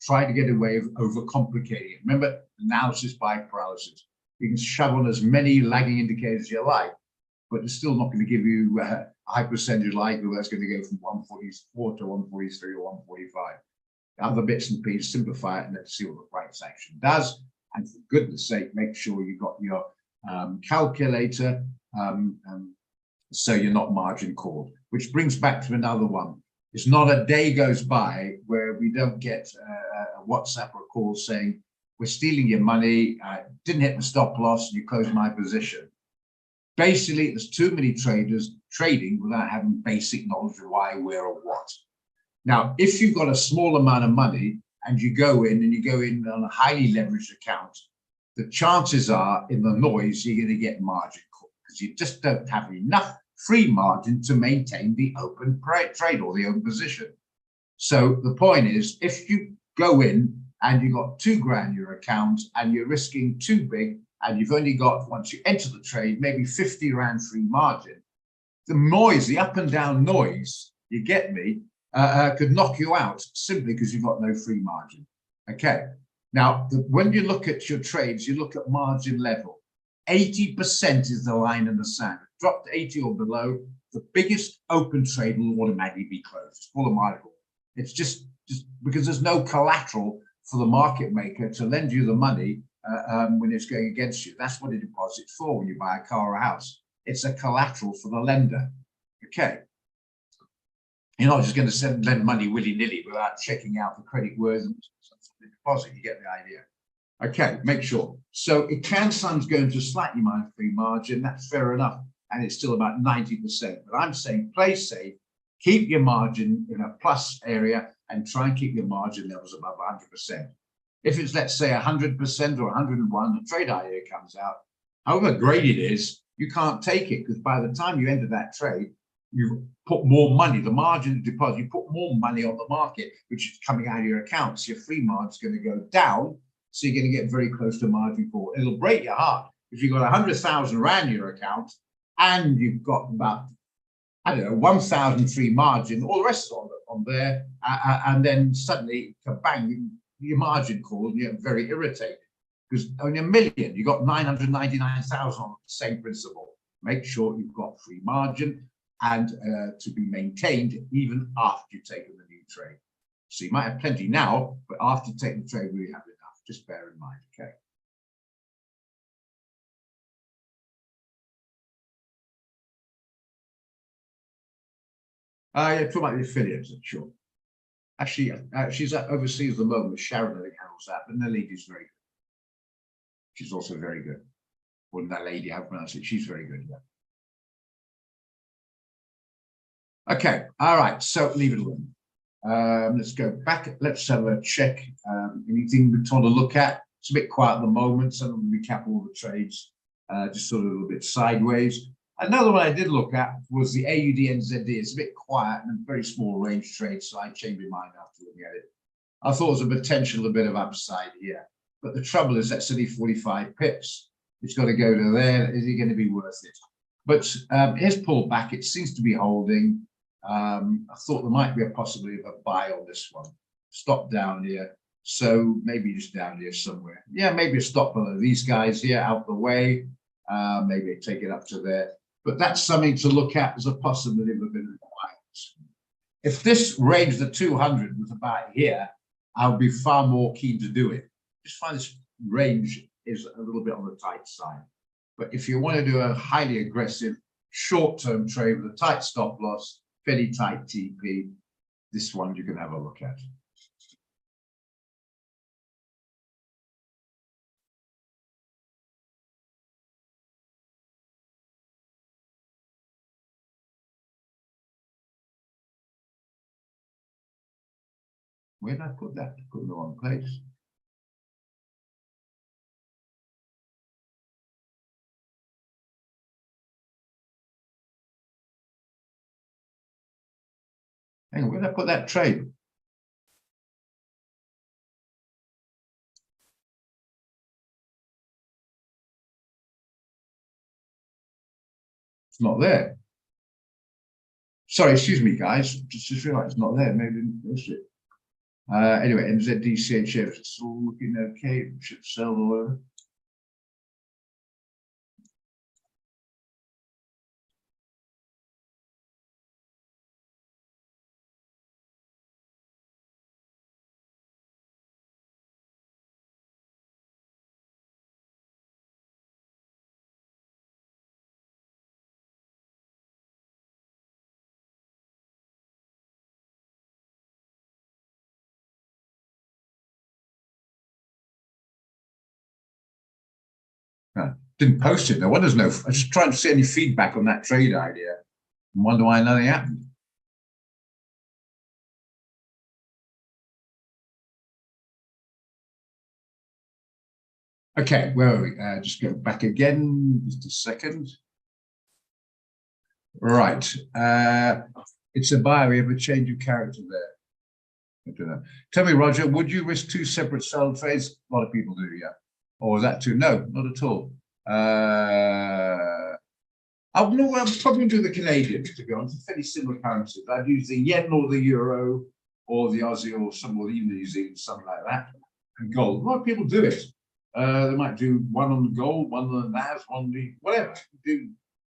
try to get away with overcomplicating it. Remember, analysis by paralysis. You can shove on as many lagging indicators as you like, but it's still not going to give you a high percentage likelihood that's going to go from 144 to 143 or 145. Other bits and pieces, simplify it, and let's see what the price action does. And for goodness sake, make sure you got your calculator so you're not margin called. Which brings back to another one. It's not a day goes by where we don't get a WhatsApp or a call saying, we're stealing your money, didn't hit the stop loss, and you closed my position. Basically, there's too many traders trading without having basic knowledge of why, where, or what. Now, if you've got a small amount of money and you go in on a highly leveraged account, the chances are in the noise, you're going to get margin call because you just don't have enough free margin to maintain the open trade or the open position. So the point is, if you go in and you've got $2,000 in your account and you're risking too big, and you've only got, once you enter the trade, maybe 50 Rand free margin, the noise, the up and down noise, you get me, could knock you out simply because you've got no free margin. Okay. Now, when you look at your trades, you look at margin level. 80% is the line in the sand. Drop to 80 or below, the biggest open trade will automatically be closed. It's full of margin. It's just because there's no collateral for the market maker to lend you the money when it's going against you. That's what a deposit's for when you buy a car or a house. It's a collateral for the lender. Okay. You're not just going to lend money willy-nilly without checking out the credit worthiness of the deposit. You get the idea. Okay, make sure. So it can sometimes go into slightly minus free margin. That's fair enough. And it's still about 90%. But I'm saying play safe, keep your margin in a plus area and try and keep your margin levels above 100%. If it's, let's say, 100% or 101, the trade idea comes out, however great it is, you can't take it because by the time you enter that trade, you've put more money, the margin deposit, you put more money on the market, which is coming out of your accounts. Your free margin is going to go down, so you're going to get very close to margin call. It'll break your heart if you've got 100,000 Rand in your account and you've got about, I don't know, 1,000 free margin, all the rest on there, and then suddenly, bang, your margin call, and you're very irritated because only 1 million, you got 999,000 on the same principle. Make sure you've got free margin and to be maintained even after you've taken the new trade. So you might have plenty now, but after taking the trade, we have enough. Just bear in mind, okay? Yeah, talk about the affiliates, sure. Actually, she's overseas at the moment. Sharon, I think, handles that, but the lady's very good. She's also very good. Wouldn't that lady, how to pronounce it? She's very good, yeah. Okay, all right, so leave it alone. Let's go back. Let's have a check. Anything we want to look at? It's a bit quiet at the moment, so I'm going to recap all the trades, just sort of a little bit sideways. Another one I did look at was the AUD-NZD. It's a bit quiet and a very small range trade, so I changed my mind after looking at it. I thought there was a potential, a bit of upside here. But the trouble is that's only 45 pips. It's got to go to there. Is it going to be worth it? But here's pullback. It seems to be holding. I thought there might be a possibility of a buy on this one. Stop down here. So maybe just down here somewhere. Yeah, maybe a stop below these guys here out the way. Maybe take it up to there. But that's something to look at as a possibility of a bit of a buy. If this range, the 200, was about here, I would be far more keen to do it. Just find this range is a little bit on the tight side. But if you want to do a highly aggressive, short-term trade with a tight stop loss, fairly tight TP. This one you can have a look at. Where did I put that? I put it in the wrong place. Hang on, where did I put that trade? It's not there. Sorry, excuse me, guys. Just realized it's not there. Maybe I didn't post it. Anyway, NZDCHF, it's all looking okay. Should sell or whatever. Didn't post it. No wonder there's no. I just trying to see any feedback on that trade idea. And wonder why nothing happened. Okay, where are we? Just go back again. Just a second. Right. It's a buy. We have a change of character there. I don't know. Tell me, Roger, would you risk two separate sell trades? A lot of people do, yeah. Or is that too? No, not at all. I'll probably do the Canadian, to be honest. Fairly similar currencies. I'd use the yen or the euro or the Aussie or some, or even the New Zealand, something like that. And gold. A lot of people do it. They might do one on the gold, one on the NAS, one on the whatever. If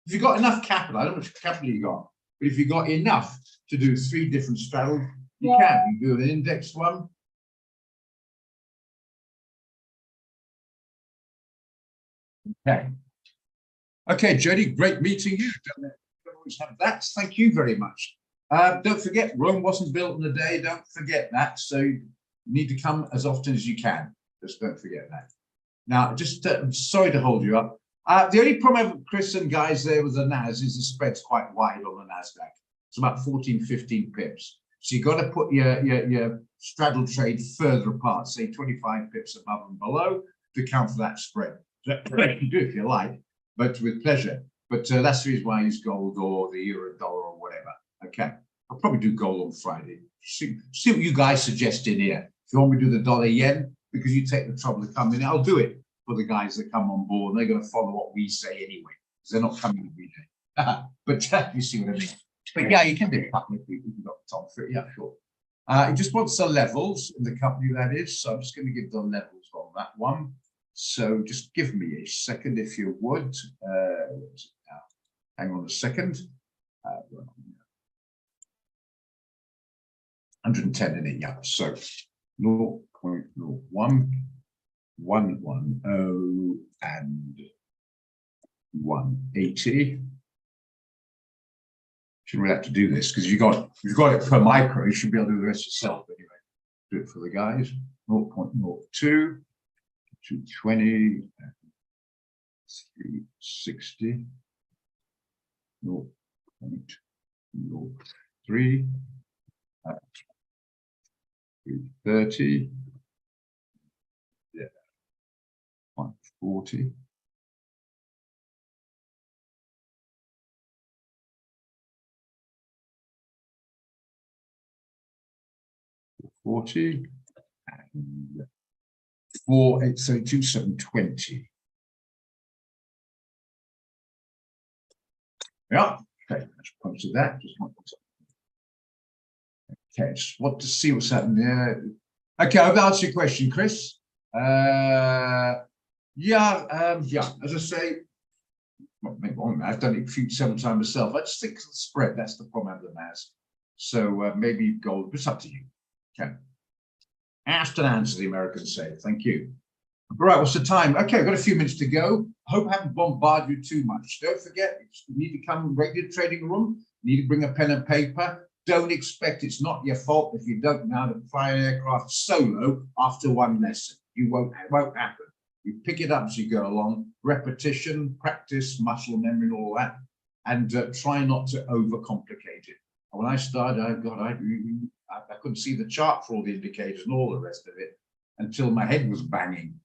you've got enough capital, I don't know how much capital you got, but if you've got enough to do 3 different straddles, you can. You do an index one. Okay. Okay, Jody, great meeting you. Don't always have that. Thank you very much. Don't forget, Rome wasn't built in a day. Don't forget that. So you need to come as often as you can. Just don't forget that. Now, just I'm sorry to hold you up. The only problem I have with Chris and guys there with the NAS is the spread's quite wide on the NASDAQ. It's about 14, 15 pips. So you've got to put your straddle trade further apart, say 25 pips above and below to account for that spread. You can do it if you like, but with pleasure. But that's the reason why I use gold or the euro dollar or whatever. Okay, I'll probably do gold on Friday. See what you guys suggest in here. If you want me to do the dollar yen, because you take the trouble to come in, I'll do it for the guys that come on board. They're going to follow what we say anyway, because they're not coming every day. But you see what I mean. But yeah, you can do a couple of people who've got Tom for it. Yeah, sure. It just wants the levels in the company that is. So I'm just going to give the levels on that one. So just give me a second, if you would. Hang on a second. 110 in it, yeah. So 0.01, 110, and 180. Shouldn't really have to do this because you've got it per micro. You should be able to do the rest yourself anyway. Do it for the guys. 0.02. 220, 360, 0.03, 330, yeah, 140, 40, and 4832 720. Yeah, okay, let's posted that. Just want to, okay, just want to see what's happening there. Okay, I've answered your question, Chris. Yeah, as I say, I've done it several times myself. I just think of the spread, that's the problem I have with the NAS. So maybe gold, but it's up to you. Okay. Asked and answered, the Americans say. Thank you. All right, what's the time? Okay, I've got a few minutes to go. hope I haven't bombarded you too much. Don't forget, you need to come regular trading room. You need to bring a pen and paper. Don't expect it's not your fault if you don't know how to fly an aircraft solo after one lesson. It won't happen. You pick it up as you go along, repetition, practice, muscle memory, and all that, and try not to overcomplicate it. And when I started, I couldn't see the chart for all the indicators and all the rest of it until my head was banging.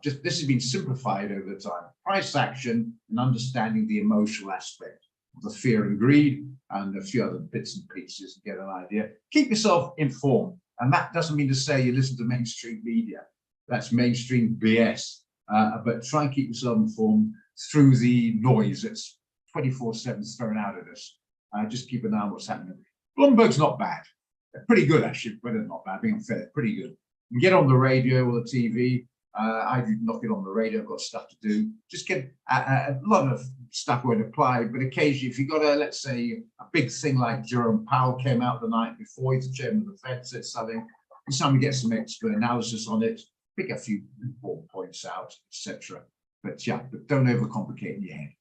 This has been simplified over time. Price action and understanding the emotional aspect of the fear and greed and a few other bits and pieces to get an idea. Keep yourself informed. And that doesn't mean to say you listen to mainstream media. That's mainstream BS. But try and keep yourself informed through the noise that's 24/7 thrown out at us. Just keep an eye on what's happening. Bloomberg's not bad. They're pretty good, actually, but they're not bad. Being unfair, pretty good. You can get on the radio or the TV. I do not get on the radio. I've got stuff to do. Just get a lot of stuff won't apply, but occasionally, if you've got a, let's say, a big thing like Jerome Powell came out the night before, he's the chairman of the Fed, said something. It's time to get some expert analysis on it, pick a few important points out, etc. But yeah, but don't overcomplicate in your head.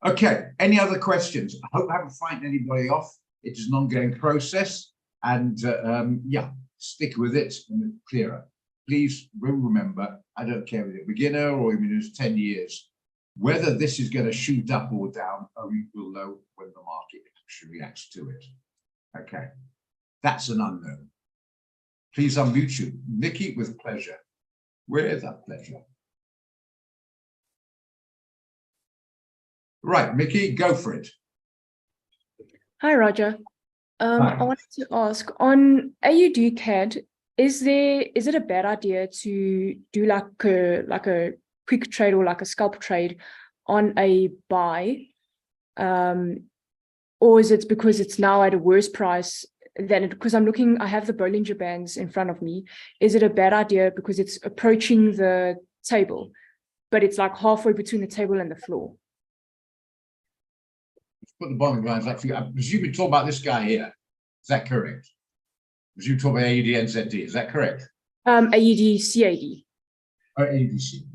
Okay, any other questions? I hope I haven't frightened anybody off. It is an ongoing process, and yeah, stick with it and it's clearer. Please remember, I don't care if you're a beginner or even it's 10 years, whether this is going to shoot up or down, only we'll know when the market actually reacts to it. Okay, that's an unknown. Please unmute you. Nikki, with pleasure. With a pleasure. Right, Mickey, go for it. Hi, Roger. Hi. I wanted to ask, on AUD CAD, is it a bad idea to do like a quick trade or like a scalp trade on a buy? Or is it because it's now at a worse price than it, because I have the Bollinger Bands in front of me. Is it a bad idea because it's approaching the table, but it's like halfway between the table and the floor? Put the Bollinger Bands actually. I presume you're talking about this guy here. Is that correct? I presume you're talking about AUD NZD. Is that correct? AUD CAD. Or AUDC.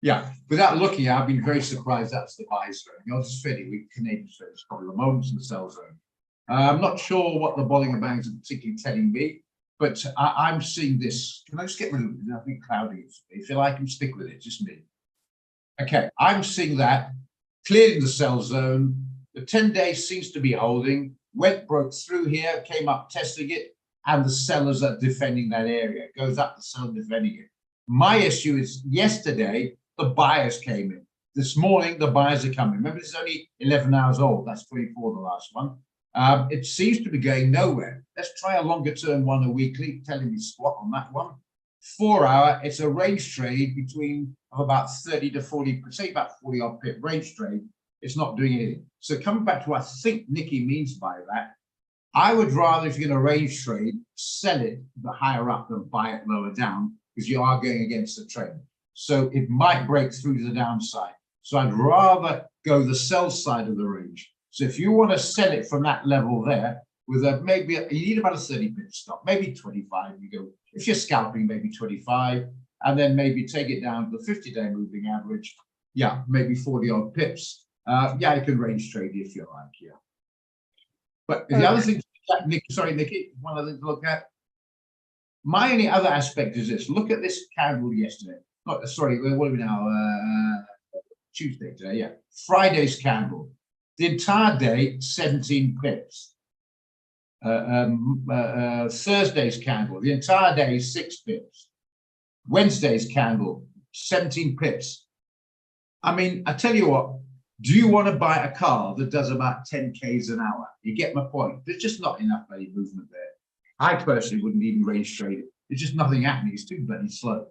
Yeah, without looking, I've been very surprised that's the buy zone. Yours is fairly weak. Canadian zone is probably the most in the sell zone. I'm not sure what the Bollinger Bands are particularly telling me, but I'm seeing this. Can I just get rid of it? I think clouding it. If you like, I can stick with it. Just me. Okay, I'm seeing that cleared in the sell zone. The 10-day seems to be holding. Broke through here, came up testing it, and the sellers are defending that area. It goes up, the seller defending it. My issue is yesterday, the buyers came in. This morning, the buyers are coming. Remember, this is only 11 hours old. That's 24, the last one. It seems to be going nowhere. Let's try a longer term one, a weekly, telling me squat on that one. 4 hour, it's a range trade between about 30 to 40, say about 40 odd pip range trade. It's not doing anything. So coming back to what I think Nikki means by that, I would rather, if you're going to range trade, sell it the higher up than buy it lower down, because you are going against the trend. So it might break through to the downside. So I'd rather go the sell side of the range. So if you want to sell it from that level there, with a you need about a 30 pip stop, maybe 25. You go, if you're scalping, maybe 25, and then maybe take it down to the 50-day moving average. Yeah, maybe 40 odd pips. Yeah, you can range trade if you like. Yeah. But the other thing, Nikki, one other thing to look at. My only other aspect is this. Look at this candle yesterday. What are we now? Tuesday today, yeah. Friday's candle. The entire day, 17 pips. Thursday's candle. The entire day, 6 pips. Wednesday's candle, 17 pips. I mean, I tell you what, do you want to buy a car that does about 10 Ks an hour? You get my point. There's just not enough bloody movement there. I personally wouldn't even range trade it. There's just nothing happening. It's too bloody slow.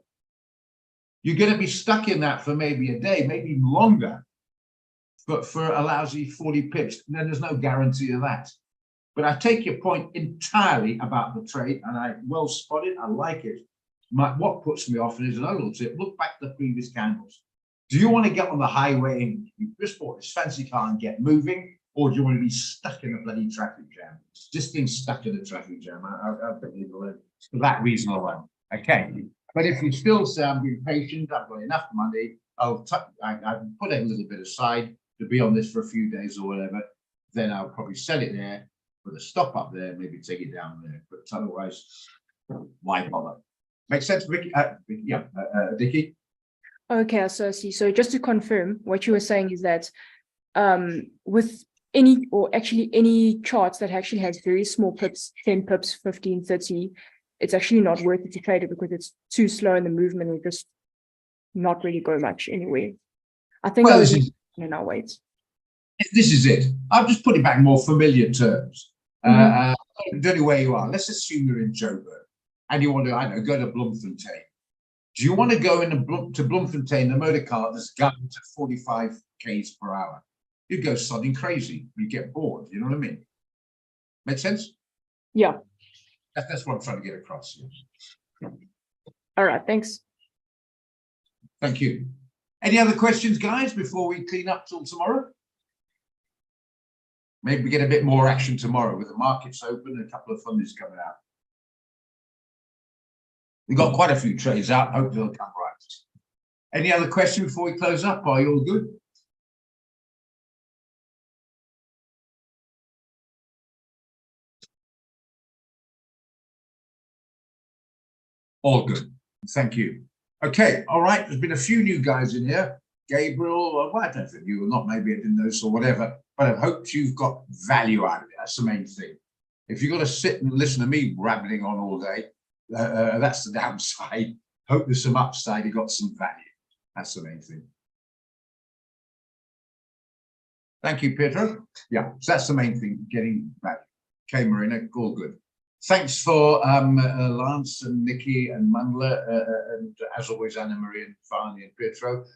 You're going to be stuck in that for maybe a day, maybe even longer, but for a lousy 40 pips. And then there's no guarantee of that. But I take your point entirely about the trade, and I well spotted. I like it. What puts me off is another little tip. Look back at the previous candles. Do you want to get on the highway and you just bought this fancy car and get moving, or do you want to be stuck in a bloody traffic jam? Just being stuck in a traffic jam, I'll leave it alone for that reason alone. Okay, but if you still say I'm being patient, I've got enough money, I put a little bit aside to be on this for a few days or whatever, then I'll probably sell it there, put a stop up there, maybe take it down there. But otherwise, why bother? Make sense, Vicky? Vicky? Okay, so I see. So just to confirm, what you were saying is that with any charts that actually has very small pips, 10 pips, 15, 30, it's actually not worth it to trade it because it's too slow in the movement and just not really go much anywhere. I think Well, I was in our wait. This is it. I'll just put it back in more familiar terms. Depending where you are, let's assume you're in Joburg and you want to, I don't know, go to Bloemfontein. Do you want to go to Bloemfontein, the motor car that's going to 45 k's per hour? You'd go sodding crazy. You get bored. You know what I mean? Make sense? Yeah. That's what I'm trying to get across here. All right. Thanks. Thank you. Any other questions, guys, before we clean up till tomorrow? Maybe we get a bit more action tomorrow with the markets open and a couple of funds coming out. We've got quite a few trades out. Hope they'll come right. Any other question before we close up? Are you all good? All good. Thank you. Okay. All right. There's been a few new guys in here. Gabriel, well, I don't think you or not, maybe I didn't notice or whatever, but I hope you've got value out of it. That's the main thing. If you've got to sit and listen to me rambling on all day, that's the downside. Hope there's some upside, you got some value. That's the main thing. Thank you, Pedro. Yeah, so that's the main thing, getting value. Okay, Marina, all good. Thanks for Lance and Nikki and Mandla, and as always, Anna Maria and Farney and Pedro.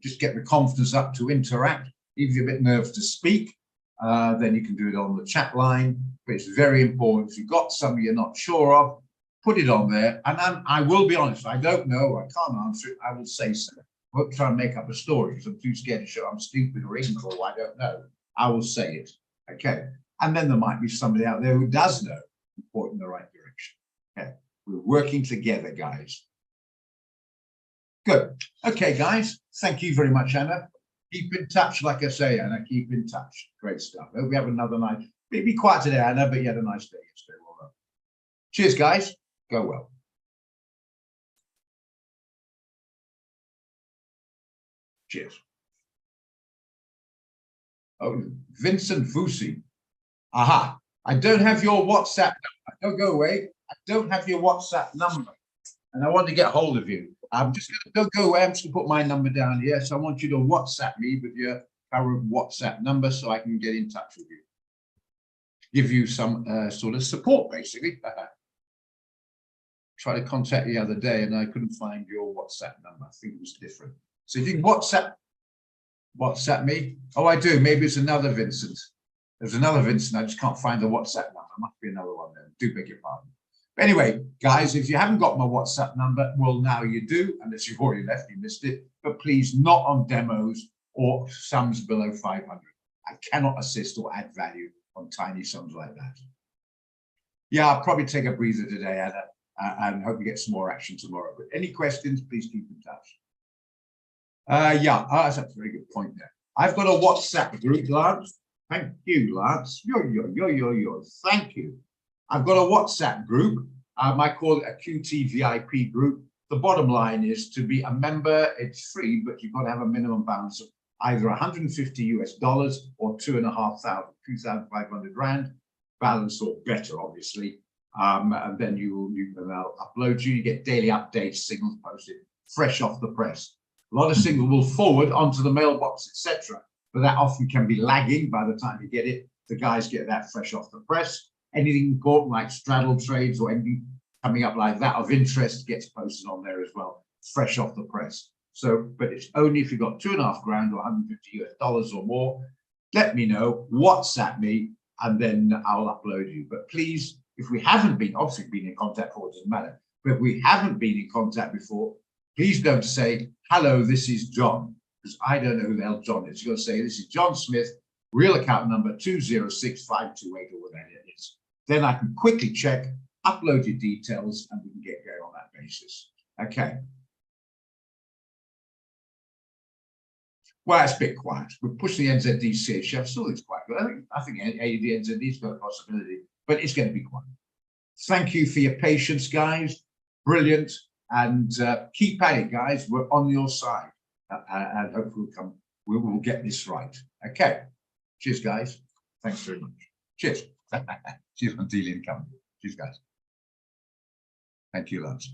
Just get the confidence up to interact. If you're a bit nervous to speak, then you can do it on the chat line. But it's very important. If you've got something you're not sure of, put it on there. And I will be honest, I don't know, I can't answer it. I will say so. I won't try and make up a story because I'm too scared to show I'm stupid or ignorant or I don't know. I will say it. Okay. And then there might be somebody out there who does know and point in the right direction. Okay. We're working together, guys. Good. Okay, guys. Thank you very much, Anna. Keep in touch, like I say, Anna. Keep in touch. Great stuff. Hope we have another night. Maybe quiet today, Anna, but you had a nice day yesterday. Well done. Cheers, guys. Go well. Cheers. Oh, Vincent Vusi. Aha. I don't have your WhatsApp number. Don't go away. I don't have your WhatsApp number. And I want to get hold of you. I'm just going to go away. I'm just going to put my number down here. So I want you to WhatsApp me with your current WhatsApp number so I can get in touch with you. Give you some sort of support, basically. Tried to contact you the other day and I couldn't find your WhatsApp number. I think it was different. So if you can WhatsApp me. Oh, I do. Maybe it's another Vincent. There's another Vincent. I just can't find the WhatsApp number. Must be another one then. Do beg your pardon. But anyway, guys, if you haven't got my WhatsApp number, well, now you do, unless you've already left, you missed it. But please, not on demos or sums below 500. I cannot assist or add value on tiny sums like that. Yeah, I'll probably take a breather today, Anna, and hope we get some more action tomorrow. But any questions, please keep in touch. That's a very good point there. I've got a WhatsApp group, Lance. Thank you, Lance. Yo. Thank you. I've got a WhatsApp group. I call it a QT VIP group. The bottom line is to be a member. It's free, but you've got to have a minimum balance of either $150 US or 2,500 Rand balance or better, obviously. And then I'll upload you. You get daily updates, signals posted, fresh off the press. A lot of signals will forward onto the mailbox, etc. But that often can be lagging by the time you get it. The guys get that fresh off the press. Anything important like straddle trades or anything coming up like that of interest gets posted on there as well, fresh off the press. So, but it's only if you've got 2.5 grand or $150 US or more. Let me know, WhatsApp me, and then I'll upload you. But please, if we haven't been, obviously been in contact before, it doesn't matter. But if we haven't been in contact before, please don't say, hello, this is John, because I don't know who the hell John is. You've got to say, this is John Smith, real account number 206528 or whatever it is. Then I can quickly check, upload your details, and we can get going on that basis. Okay. Well, it's a bit quiet. We're pushing the NZDCHF. Still, it's quite good. I think the NZD's got a possibility, but it's going to be quiet. Thank you for your patience, guys. Brilliant. And keep at it, guys. We're on your side. And hopefully we will get this right. Okay. Cheers, guys. Thanks very much. Cheers. Cheers on dealing company. Cheers, guys. Thank you, lads.